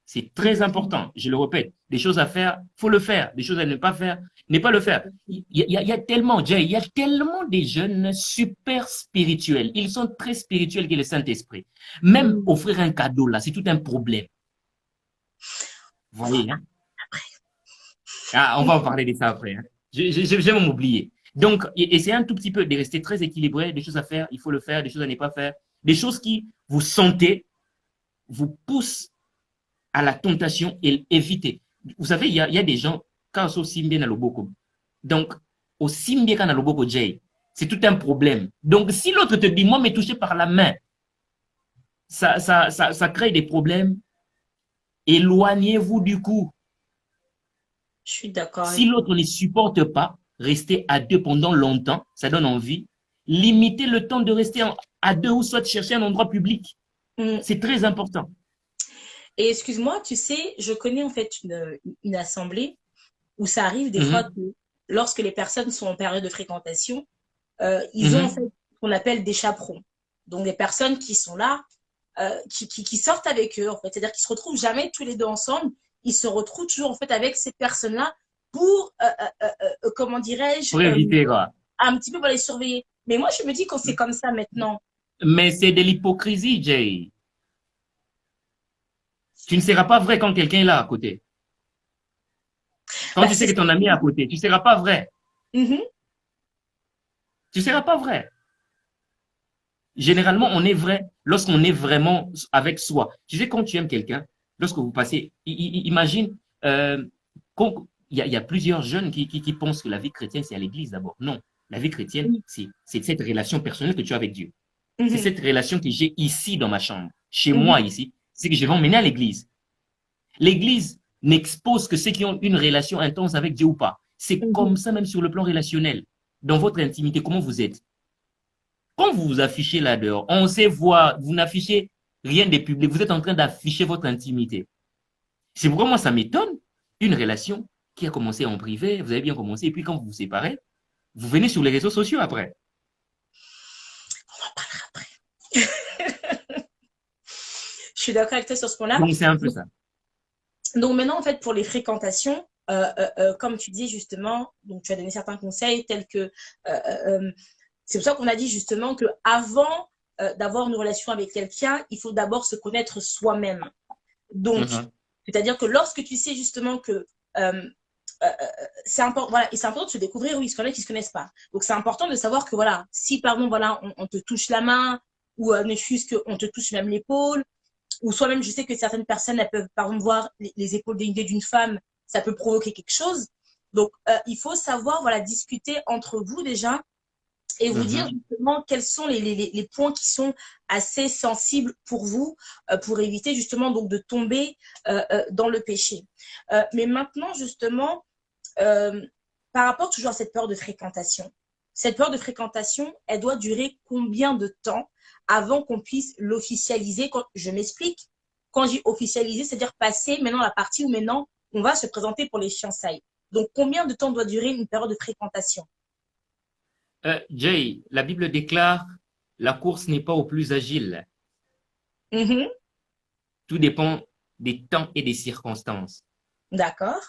C'est très important. Je le répète. Des choses à faire, il faut le faire. Des choses à ne pas faire, ne pas le faire. Il y a tellement, Jay, il y a tellement des jeunes super spirituels. Ils sont très spirituels que le Saint-Esprit. Même offrir un cadeau, là, c'est tout un problème. Vous voyez, hein? Ah, on va en parler de ça après. Hein. Je vais m'oublier. Donc, essayez un tout petit peu de rester très équilibré. Des choses à faire, il faut le faire. Des choses à ne pas faire. Des choses qui, vous sentez, vous poussent à la tentation et éviter. Vous savez, il y a des gens, quand on simbie dans le boko. Donc, au simbie quand dans le boko, Jay, c'est tout un problème. Donc, si l'autre te dit, moi, me toucher par la main, ça crée des problèmes. Éloignez-vous du coup. Je suis d'accord. Si l'autre ne supporte pas, rester à deux pendant longtemps, ça donne envie. Limitez le temps de rester à deux ou soit de chercher un endroit public. C'est très important. Et excuse-moi, tu sais, je connais en fait une assemblée où ça arrive des fois que lorsque les personnes sont en période de fréquentation, ils ont en fait ce qu'on appelle des chaperons. Donc des personnes qui sont là, qui sortent avec eux en fait. C'est-à-dire qu'ils se retrouvent jamais tous les deux ensemble. Ils se retrouvent toujours en fait avec ces personnes-là pour, comment dirais-je, pour éviter quoi. Un petit peu pour les surveiller. Mais moi, je me dis quand c'est comme ça maintenant. Mais c'est de l'hypocrisie, Jay. Tu ne seras pas vrai quand quelqu'un est là à côté. Quand tu sais que ton ami est à côté, tu ne seras pas vrai. Tu ne seras pas vrai. Généralement, on est vrai lorsqu'on est vraiment avec soi. Tu sais, quand tu aimes quelqu'un, lorsque vous passez, imagine, il y a plusieurs jeunes qui pensent que la vie chrétienne, c'est à l'église d'abord. Non, la vie chrétienne, c'est cette relation personnelle que tu as avec Dieu. C'est cette relation que j'ai ici dans ma chambre, chez moi ici. C'est que je vais emmener à l'église. L'église n'expose que ceux qui ont une relation intense avec Dieu ou pas. C'est comme ça même sur le plan relationnel. Dans votre intimité, comment vous êtes? Quand vous vous affichez là dehors, on sait voir, vous n'affichez rien de public, vous êtes en train d'afficher votre intimité. C'est pourquoi moi ça m'étonne, une relation qui a commencé en privé, vous avez bien commencé, et puis quand vous vous séparez, vous venez sur les réseaux sociaux après. On en parlera après. Je suis d'accord avec toi sur ce point-là. Donc c'est un peu ça. Donc maintenant, en fait, pour les fréquentations, comme tu dis justement, donc tu as donné certains conseils tels que c'est pour ça qu'on a dit justement que avant d'avoir une relation avec quelqu'un, il faut d'abord se connaître soi-même. Donc, c'est-à-dire que lorsque tu sais justement que c'est important, voilà, et c'est important de se découvrir, oui, il se connaît qui se connaissent pas. Donc c'est important de savoir que voilà, si pardon, voilà, on te touche la main ou ne fût-ce qu'on te touche même l'épaule. Ou soi-même, je sais que certaines personnes, elles peuvent, par exemple, voir les épaules dénudées d'une femme, ça peut provoquer quelque chose. Donc, il faut savoir, voilà, discuter entre vous déjà et vous dire justement quels sont les points qui sont assez sensibles pour vous, pour éviter justement donc de tomber dans le péché. Mais maintenant, justement, par rapport toujours à cette peur de fréquentation, elle doit durer combien de temps avant qu'on puisse l'officialiser? Je m'explique. Quand je dis officialiser, c'est-à-dire passer maintenant la partie où maintenant on va se présenter pour les fiançailles. Donc, combien de temps doit durer une période de fréquentation? Jay, la Bible déclare, la course n'est pas au plus agile. Mhm. Tout dépend des temps et des circonstances. D'accord.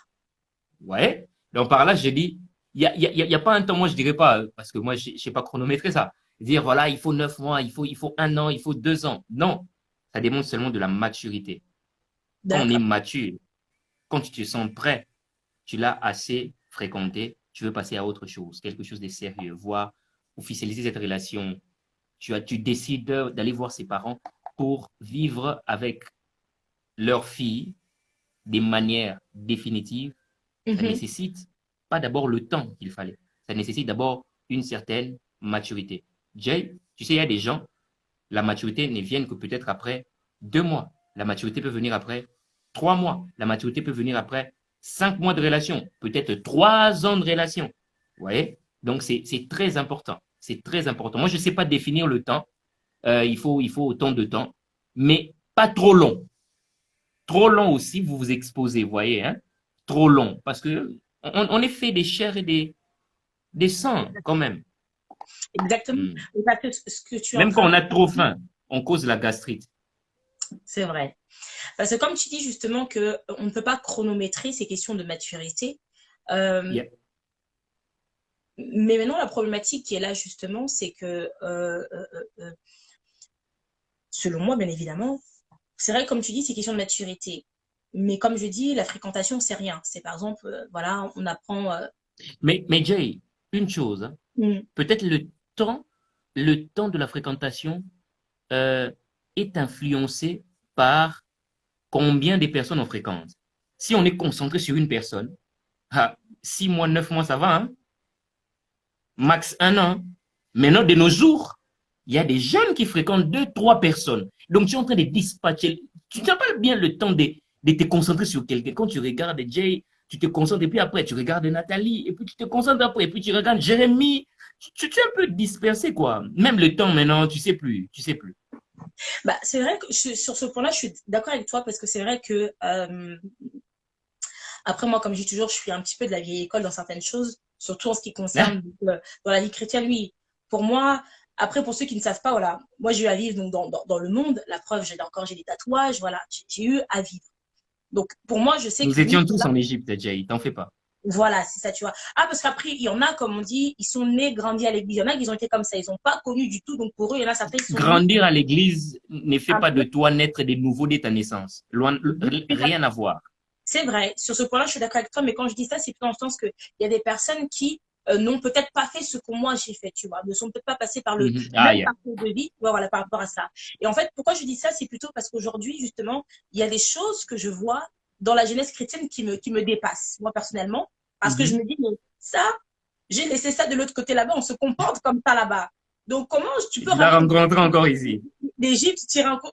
Ouais. Donc par là, je dis, il y a pas un temps, moi je dirais pas, parce que moi je sais pas chronométrer ça. Dire voilà, il faut 9 mois, il faut un an, il faut 2 ans. Non, ça démontre seulement de la maturité. Quand on est D'accord. mature, quand tu te sens prêt, tu l'as assez fréquenté, tu veux passer à autre chose, quelque chose de sérieux, voire officialiser cette relation. Tu décides d'aller voir ses parents pour vivre avec leur fille des manières définitives. Ça Mhm. nécessite pas d'abord le temps qu'il fallait. Ça nécessite d'abord une certaine maturité. Jay, tu sais, il y a des gens, la maturité ne vient que peut-être après 2 mois. La maturité peut venir après 3 mois. La maturité peut venir après 5 mois de relation. Peut-être 3 ans de relation. Vous voyez? Donc, c'est très important. C'est très important. Moi, je ne sais pas définir le temps. Il faut autant de temps, mais pas trop long. Trop long aussi, vous vous exposez, vous voyez, hein? Trop long. Parce que on est fait des chairs et des sangs, quand même. Exactement. Hmm. Et parce que ce que tu es en Même quand train on de a trop faim, on cause la gastrite. c'est vrai. Parce que comme tu dis justement que on ne peut pas chronométrer ces questions de maturité, euh, Yeah. mais maintenant la problématique qui est là justement, c'est que selon moi, bien évidemment, c'est vrai comme tu dis, c'est question de maturité. Mais comme je dis, la fréquentation, c'est rien. C'est par exemple, voilà, on apprend. Mais Jay, une chose, hein, Mm, peut-être temps, le temps de la fréquentation euh, est influencé par combien de personnes on fréquente. Si on est concentré sur une personne, 6 mois, 9 mois, ça va, hein? Max un an. Maintenant, de nos jours, il y a des jeunes qui fréquentent 2, 3 personnes. Donc, tu es en train de dispatcher. Tu n'as pas bien le temps de te concentrer sur quelqu'un. Quand tu regardes Jay, tu te concentres, et puis après, tu regardes Nathalie, et puis tu te concentres après, et puis tu regardes Jérémy. Tu es un peu dispersé, quoi. Même le temps, maintenant, tu sais plus. Tu sais plus. bah, c'est vrai que sur ce point-là, je suis d'accord avec toi parce que c'est vrai que après moi, comme je dis toujours, je suis un petit peu de la vieille école dans certaines choses, surtout en ce qui Hein? concerne dans la vie chrétienne. Oui, pour moi, après pour ceux qui ne savent pas, voilà, moi j'ai eu à vivre donc dans le monde. La preuve, j'ai des tatouages, voilà, j'ai eu à vivre. Donc pour moi, je sais Nous que oui, étions tous en Égypte, Jay. T'en fais pas. voilà, c'est ça, tu vois. Ah, parce qu'après, il y en a, comme on dit, ils sont nés, grandis à l'église. Il y en a qui ont été comme ça, ils n'ont pas connu du tout. Donc pour eux, il y en a certains, ils sont nés. Grandir à l'église ne fait pas de Après, toi naître de nouveau dès ta naissance. Loin, rien à voir. c'est vrai, sur ce point-là, je suis d'accord avec toi, mais quand je dis ça, c'est plutôt dans le sens qu'il y a des personnes qui n'ont peut-être pas fait ce que moi j'ai fait, tu vois, ne sont peut-être pas passées par le Mhm. Ah, même yeah. parcours de vie, ouais, voilà, par rapport à ça. Et en fait, pourquoi je dis ça, c'est plutôt parce qu'aujourd'hui, justement, il y a des choses que je vois dans la jeunesse chrétienne qui me dépassent, moi personnellement, parce que je Mhm. me dis, mais ça, j'ai laissé ça de l'autre côté là-bas, on se comporte comme ça là-bas. Donc, comment tu Et peux tu l'as ramener rencontré encore ici. d'Égypte,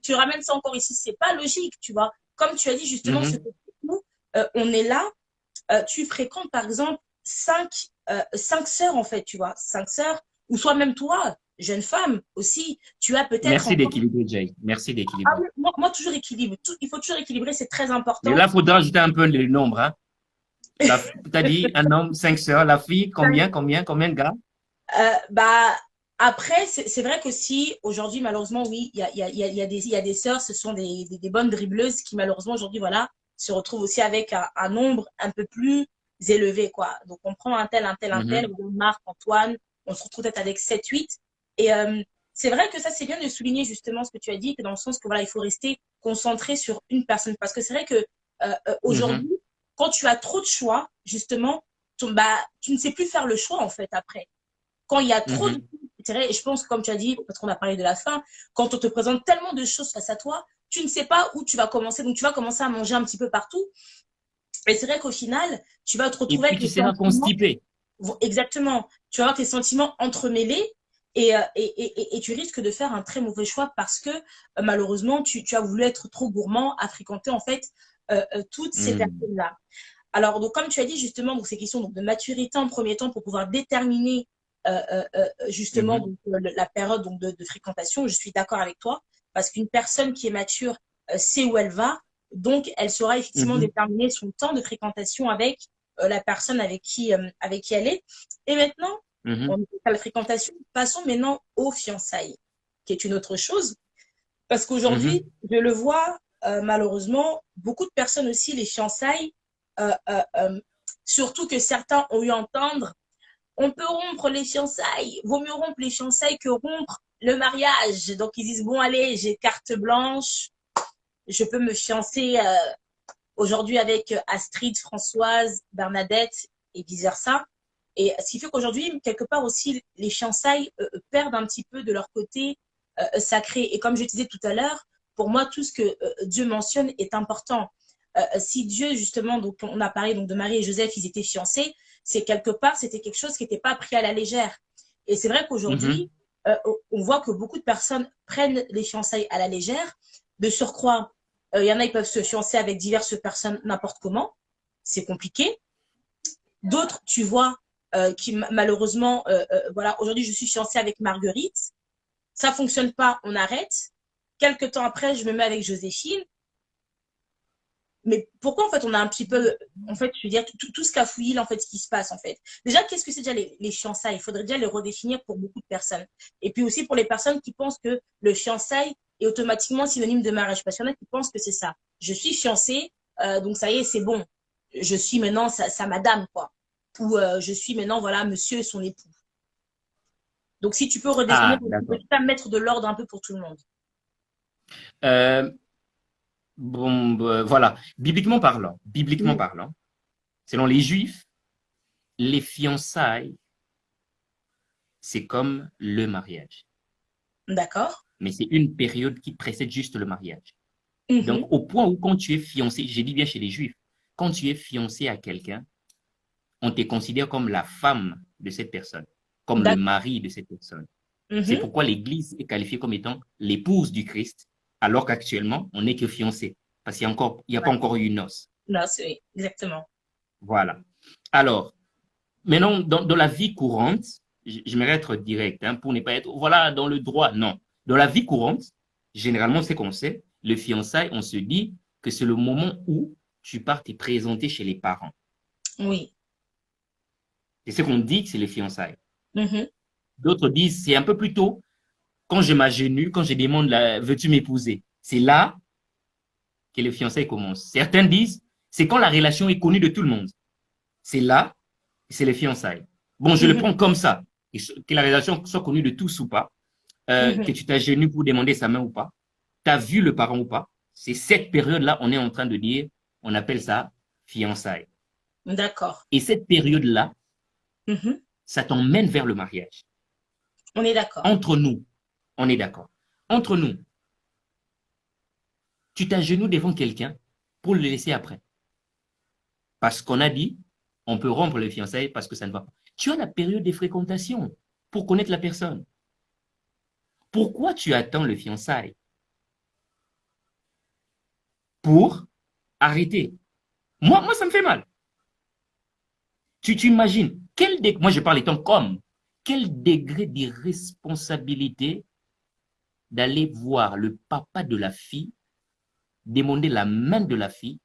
tu ramènes ça encore ici? C'est pas logique, tu vois. Comme tu as dit justement, ce Mhm. côté où on est là, tu fréquentes par exemple cinq sœurs en fait, tu vois, cinq sœurs, ou soit même toi, jeune femme aussi, tu as peut-être Merci encore. d'équilibrer, Jay. Merci Ah d'équilibrer. oui, moi toujours équilibre. Il faut toujours équilibrer, c'est très Mais important. là, il faudra ajouter un peu le nombre. Hein. Tu as dit un homme, 5 sœurs. La fille, combien de gars? Bah, après, c'est vrai que si aujourd'hui, malheureusement, oui, il y a des sœurs, ce sont des bonnes dribbleuses qui, malheureusement, aujourd'hui, voilà, se retrouvent aussi avec un nombre un peu plus élevé, quoi. Donc, on prend un tel, Mhm. Marc, Antoine, on se retrouve peut-être avec 7 8. Et c'est vrai que ça, c'est bien de souligner justement ce que tu as dit, que dans le sens que, voilà, il faut rester concentré sur une personne. Parce que c'est vrai que Mhm. aujourd'hui, quand tu as trop de choix, justement, bah, tu ne sais plus faire le choix, en fait, après quand il y a trop de Mhm. et je pense, comme tu as dit, parce qu'on a parlé de la faim, quand on te présente tellement de choses face à toi, tu ne sais pas où tu vas commencer. Donc, tu vas commencer à manger un petit peu partout. Et c'est vrai qu'au final, tu vas te Et retrouver puis, avec tu les seras sentiments. constipé. Exactement. Tu vas avoir tes sentiments entremêlés et tu risques de faire un très mauvais choix parce que malheureusement, tu as voulu être trop gourmand à fréquenter en fait toutes ces Mhm. personnes-là. Alors, donc, comme tu as dit justement, donc, ces questions donc, de maturité en premier temps pour pouvoir déterminer justement Mhm. donc, la période donc, de fréquentation, je suis d'accord avec toi, parce qu'une personne qui est mature sait où elle va, Donc, elle saura effectivement Mhm. déterminer son temps de fréquentation avec la personne avec qui elle est. Et maintenant, Mhm. on est à la fréquentation. Passons maintenant aux fiançailles, qui est une autre chose. Parce qu'aujourd'hui, Mhm. je le vois, malheureusement, beaucoup de personnes aussi, les fiançailles, euh, euh, euh, surtout que certains ont eu à entendre, on peut rompre les fiançailles, vaut mieux rompre les fiançailles que rompre le mariage. Donc ils disent, bon, allez, j'ai carte blanche, je peux me fiancer aujourd'hui avec Astrid, Françoise, Bernadette et vice-versa. Et ce qui fait qu'aujourd'hui, quelque part aussi, les fiançailles perdent un petit peu de leur côté sacré. Et comme je disais tout à l'heure, pour moi, tout ce que Dieu mentionne est important. Si Dieu, justement, donc on a parlé donc, de Marie et Joseph, ils étaient fiancés, c'est quelque part, c'était quelque chose qui n'était pas pris à la légère. Et c'est vrai qu'aujourd'hui, Mhm. on voit que beaucoup de personnes prennent les fiançailles à la légère. De surcroît, il y en a, ils peuvent se fiancer avec diverses personnes n'importe comment. C'est compliqué. D'autres, tu vois, qui malheureusement, voilà, aujourd'hui, je suis fiancée avec Marguerite. Ça fonctionne pas, on arrête. Quelques temps après, je me mets avec Joséphine. Mais pourquoi, en fait, on a un petit peu, en fait, je veux dire, tout ce cafouillis, en fait, ce qui se passe, en fait. Déjà, qu'est-ce que c'est déjà les fiançailles? Il faudrait déjà les redéfinir pour beaucoup de personnes. Et puis aussi pour les personnes qui pensent que le fiançailles est automatiquement synonyme de mariage. Parce qu'il y en a qui pensent que c'est ça. Je suis fiancée, donc ça y est, c'est bon. Je suis maintenant sa madame, quoi. Ou je suis maintenant, voilà, monsieur et son époux. Donc, si tu peux redéfinir, Ah, un d'accord. petit peu mettre de l'ordre un peu pour tout le monde. Euh, bon, voilà. Bibliquement Oui. parlant, selon les Juifs, les fiançailles, c'est comme le mariage. D'accord. Mais c'est une période qui précède juste le mariage. Donc, Mhm. au point où quand tu es fiancé, j'ai dit bien chez les Juifs, quand tu es fiancé à quelqu'un, on te considère comme la femme de cette personne, comme le D'accord. mari de cette personne. C'est Mhm. pourquoi l'Église est qualifiée comme étant l'épouse du Christ, alors qu'actuellement, on n'est que fiancé, parce qu'il n'y a pas Ouais. encore eu une noce. Non, c'est exactement. Voilà. Alors, maintenant, dans la vie courante, j'aimerais être direct, hein, pour ne pas être, voilà, dans le droit. Non. Dans la vie courante, généralement, c'est qu'on sait, le fiançailles, on se dit que c'est le moment où tu pars te présenter chez les parents. Oui. C'est ce qu'on dit que c'est les fiançailles. Mhm. D'autres disent, c'est un peu plus tôt, quand je m'agenouille, quand je demande, veux-tu m'épouser? C'est là que les fiançailles commencent. Certains disent, c'est quand la relation est connue de tout le monde. C'est là, c'est les fiançailles. Bon, je le Mhm. prends comme ça, que la relation soit connue de tous ou pas, que Mhm. tu t'agenouilles pour demander sa main ou pas, tu as vu le parent ou pas. C'est cette période-là, on est en train de dire, on appelle ça fiançailles. D'accord. Et cette période-là, Mhm. ça t'emmène vers le mariage. On est d'accord. Entre nous, on est d'accord. Entre nous, tu t'agenouilles devant quelqu'un pour le laisser après. Parce qu'on a dit, on peut rompre les fiançailles parce que ça ne va pas. Tu as la période de fréquentation pour connaître la personne. Pourquoi tu attends le fiançailles? Pour arrêter. Moi, ça me fait mal. Tu imagines, moi je parle étant comme, quel degré d'irresponsabilité d'aller voir le papa de la fille, demander la main de la fille,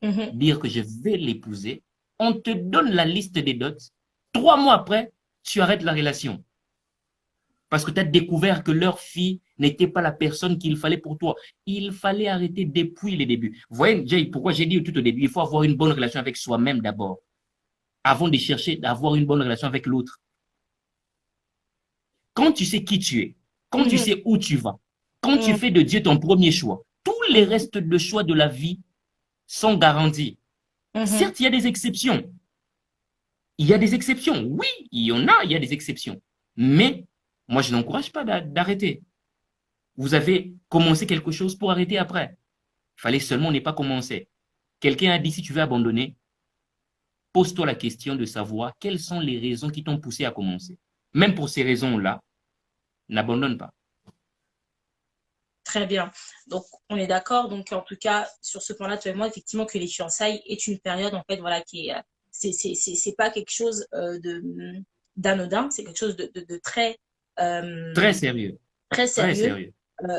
Mhm. dire que je vais l'épouser, on te donne la liste des dots, 3 mois après, tu arrêtes la relation. Parce que tu as découvert que leur fille n'était pas la personne qu'il fallait pour toi. Il fallait arrêter depuis le début. Vous voyez, Jay, pourquoi j'ai dit tout au début, il faut avoir une bonne relation avec soi-même d'abord, avant de chercher d'avoir une bonne relation avec l'autre. Quand tu sais qui tu es, quand tu Mhm. sais où tu vas, quand tu Mhm. fais de Dieu ton premier choix, tous les Mhm. restes de choix de la vie sont garantis. Mhm. Certes, il y a des exceptions. Il y a des exceptions. Oui, il y a des exceptions. Mais moi, je n'encourage pas d'arrêter. Vous avez commencé quelque chose pour arrêter après. Il fallait seulement ne pas commencer. Quelqu'un a dit, si tu veux abandonner, pose-toi la question de savoir quelles sont les raisons qui t'ont poussé à commencer. Même pour ces raisons-là, n'abandonne pas. Très bien. Donc, on est d'accord. Donc, en tout cas, sur ce point-là, toi et moi, effectivement, que les fiançailles est une période, en fait, voilà, qui est, c'est pas quelque chose d'anodin, c'est quelque chose de très, Très euh, sérieux. très Très sérieux. sérieux.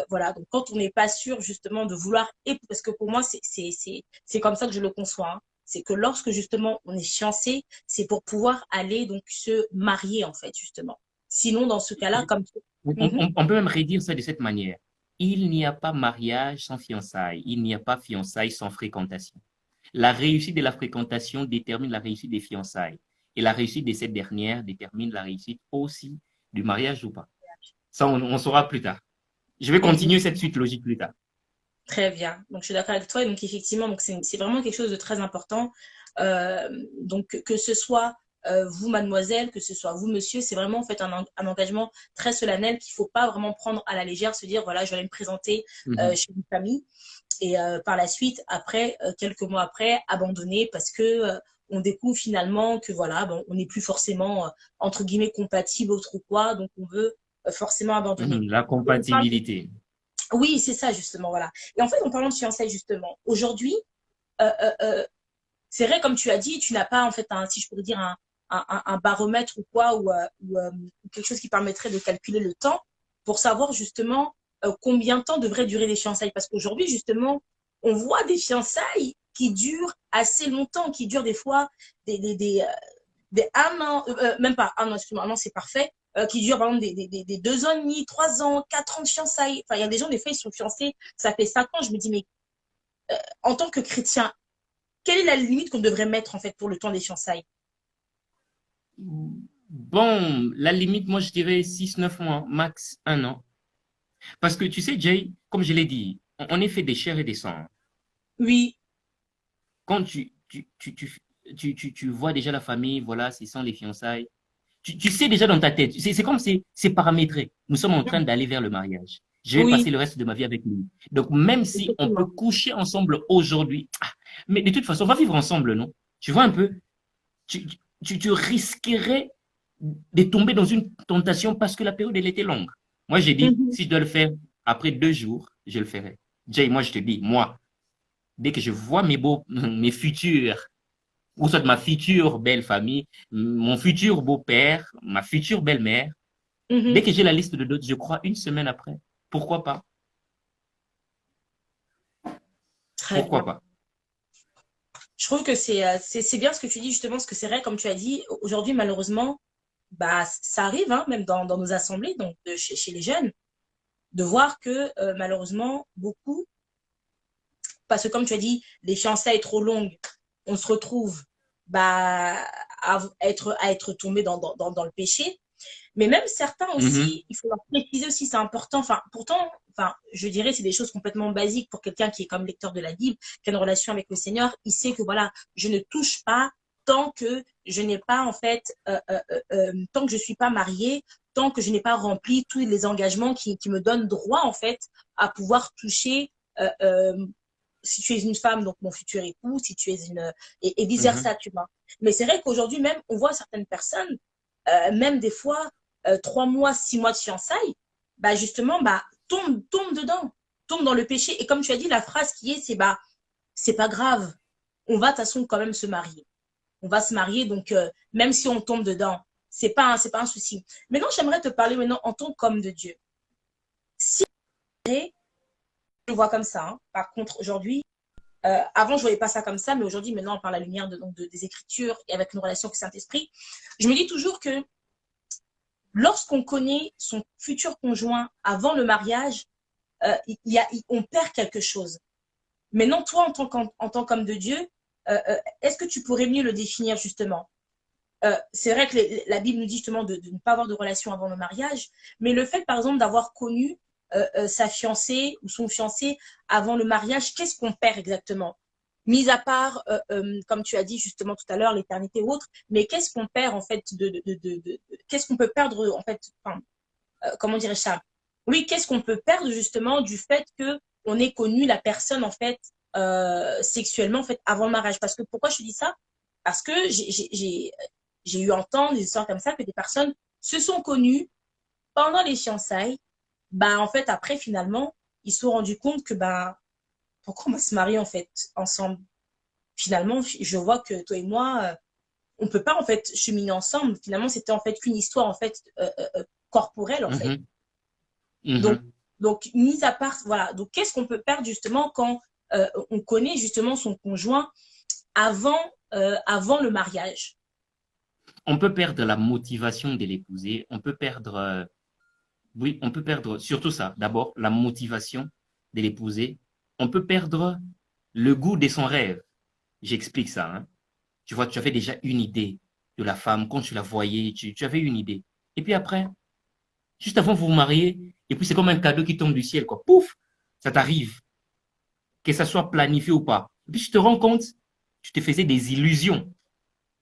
Voilà, donc quand on n'est pas sûr justement de vouloir, parce que pour moi, c'est comme ça que je le conçois, hein. C'est que lorsque justement on est fiancé, c'est pour pouvoir aller donc se marier en fait, justement. Sinon, dans ce cas-là, comme... Mhm. On peut même réduire ça de cette manière. Il n'y a pas mariage sans fiançailles. Il n'y a pas fiançailles sans fréquentation. La réussite de la fréquentation détermine la réussite des fiançailles. Et la réussite de cette dernière détermine la réussite aussi du mariage ou pas. Ça, on saura plus tard. Je vais continuer cette suite logique plus tard. Très bien. Donc, je suis d'accord avec toi. Et donc, effectivement, donc c'est vraiment quelque chose de très important. Donc, que ce soit vous, mademoiselle, que ce soit vous, monsieur, c'est vraiment en fait un engagement très solennel qu'il ne faut pas vraiment prendre à la légère, se dire, voilà, je vais aller me présenter chez une famille. Et par la suite, après, quelques mois après, abandonner parce que on découvre finalement que voilà, bon, on n'est plus forcément, entre guillemets, compatible, autre ou quoi. Donc, on veut forcément abandonner. La compatibilité. Oui, c'est ça, justement, voilà. Et en fait, en parlant de fiançailles, justement, aujourd'hui, euh, euh, euh, c'est vrai, comme tu as dit, tu n'as pas, en fait, si je pourrais dire, un baromètre ou quoi, ou quelque chose qui permettrait de calculer le temps pour savoir, justement, combien de temps devrait durer les fiançailles. Parce qu'aujourd'hui, justement, on voit des fiançailles qui durent assez longtemps, qui durent des fois des un an, même pas un an, excuse-moi, un an, c'est parfait, qui durent, par exemple, des 2 ans et demi, 3 ans, 4 ans de fiançailles. Enfin, il y a des gens, des fois, ils sont fiancés, ça fait 5 ans. Je me dis, mais en tant que chrétien, quelle est la limite qu'on devrait mettre, en fait, pour le temps des fiançailles? Bon, la limite, moi, je dirais 6, 9 mois, max 1 an. Parce que tu sais, Jay, comme je l'ai dit, on est fait des chairs et des sangs. Oui. Quand tu vois déjà la famille, voilà, ce sont les fiançailles. Tu sais déjà dans ta tête, c'est comme c'est paramétré. Nous sommes en train d'aller vers le mariage. Je vais passer Oui, le reste de ma vie avec lui. Donc, même si on peut effectivement. coucher ensemble aujourd'hui, mais de toute façon, on va vivre ensemble, non? Tu vois un peu, tu risquerais de tomber dans une tentation parce que la période, elle était longue. Moi, j'ai dit, Mhm. si je dois le faire après 2 jours, je le ferai. Jay, moi, je te dis, moi, dès que je vois mes futurs, ou soit ma future belle famille, mon futur beau-père, ma future belle-mère, dès Mhm. que j'ai la liste de d'autres, je crois 1 semaine après. Pourquoi pas? Très Pourquoi bien. pas? Je trouve que c'est bien ce que tu dis, justement, parce que c'est vrai, comme tu as dit, aujourd'hui, malheureusement, bah, ça arrive, hein, même dans nos assemblées, donc chez les jeunes, de voir que malheureusement, beaucoup, parce que comme tu as dit, les fiançailles trop longues, on se retrouve bah, à être tombé dans le péché. Mais même certains Mhm, aussi, il faut leur préciser aussi, c'est important. Enfin, pourtant, enfin, je dirais, c'est des choses complètement basiques pour quelqu'un qui est comme lecteur de la Bible, qui a une relation avec le Seigneur. Il sait que voilà, je ne touche pas tant que je n'ai pas, en fait, tant que je ne suis pas mariée, tant que je n'ai pas rempli tous les engagements qui me donnent droit, en fait, à pouvoir toucher euh, euh, si tu es une femme, donc mon futur époux, si tu es une... Et mhm, vice-versa, tu vois. Mais c'est vrai qu'aujourd'hui même, on voit certaines personnes, même des fois, 3 mois, 6 mois de fiançailles, bah justement, bah, tombe dedans, tombe dans le péché. Et comme tu as dit, la phrase qui est, c'est bah, c'est pas grave, on va de toute façon quand même se marier. On va se marier, donc même si on tombe dedans, c'est pas un souci. Maintenant, j'aimerais te parler maintenant en tant qu'homme de Dieu. Si je le vois comme ça, hein, par contre, aujourd'hui, avant, je ne voyais pas ça comme ça, mais aujourd'hui, maintenant, par la lumière des Écritures et avec une relation avec le Saint-Esprit, je me dis toujours que lorsqu'on connaît son futur conjoint avant le mariage, on perd quelque chose. Maintenant, toi, en tant qu'homme de Dieu, est-ce que tu pourrais mieux le définir justement? C'est vrai que la Bible nous dit justement de ne pas avoir de relation avant le mariage, mais le fait, par exemple, d'avoir connu sa fiancée ou son fiancé avant le mariage, qu'est-ce qu'on perd exactement? Mis à part, comme tu as dit justement tout à l'heure, l'éternité ou autre, mais qu'est-ce qu'on perd en fait qu'est-ce qu'on peut perdre en fait, enfin, comment dirais-je ça? Oui, qu'est-ce qu'on peut perdre justement du fait que on ait connu la personne en fait sexuellement en fait avant le mariage? Parce que pourquoi je te dis ça? Parce que j'ai eu entendre des histoires comme ça que des personnes se sont connues pendant les fiançailles. Bah en fait après finalement ils se sont rendus compte que bah pourquoi on va se marier en fait ensemble? Finalement je vois que toi et moi on peut pas en fait cheminer ensemble. Finalement c'était en fait qu'une histoire en fait corporelle en fait. mhm, Donc, mhm. Donc, mis à part, voilà. Donc, qu'est-ce qu'on peut perdre justement quand on connaît justement son conjoint avant le mariage? On peut perdre la motivation de l'épouser, on peut perdre, oui, on peut perdre surtout ça. D'abord, la motivation de l'épouser. On peut perdre le goût de son rêve. J'explique ça, hein. Tu vois, tu avais déjà une idée de la femme, quand tu la voyais, tu avais une idée. Et puis après, juste avant de vous marier, et puis c'est comme un cadeau qui tombe du ciel, quoi. Pouf, ça t'arrive, que ça soit planifié ou pas. Et puis tu te rends compte, tu te faisais des illusions.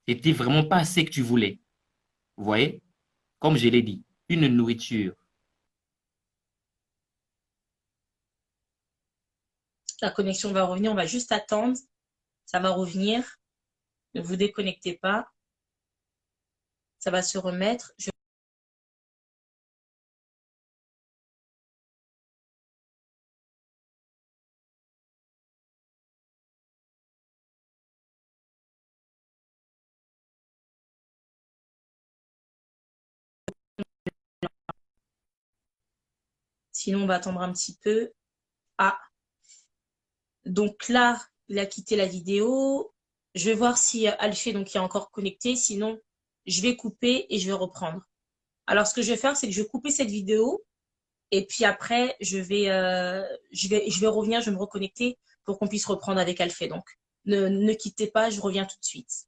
C'était vraiment pas assez que tu voulais. Vous voyez? Comme je l'ai dit, une nourriture. La connexion va revenir, on va juste attendre. Ça va revenir. Ne vous déconnectez pas. Ça va se remettre. Sinon, on va attendre un petit peu. Ah, donc là, il a quitté la vidéo. Je vais voir si Alphée donc, est encore connecté. Sinon, je vais couper et je vais reprendre. Alors, ce que je vais faire, c'est que je vais couper cette vidéo. Et puis après, je vais revenir, je vais me reconnecter pour qu'on puisse reprendre avec Alphée. Donc, ne quittez pas, je reviens tout de suite.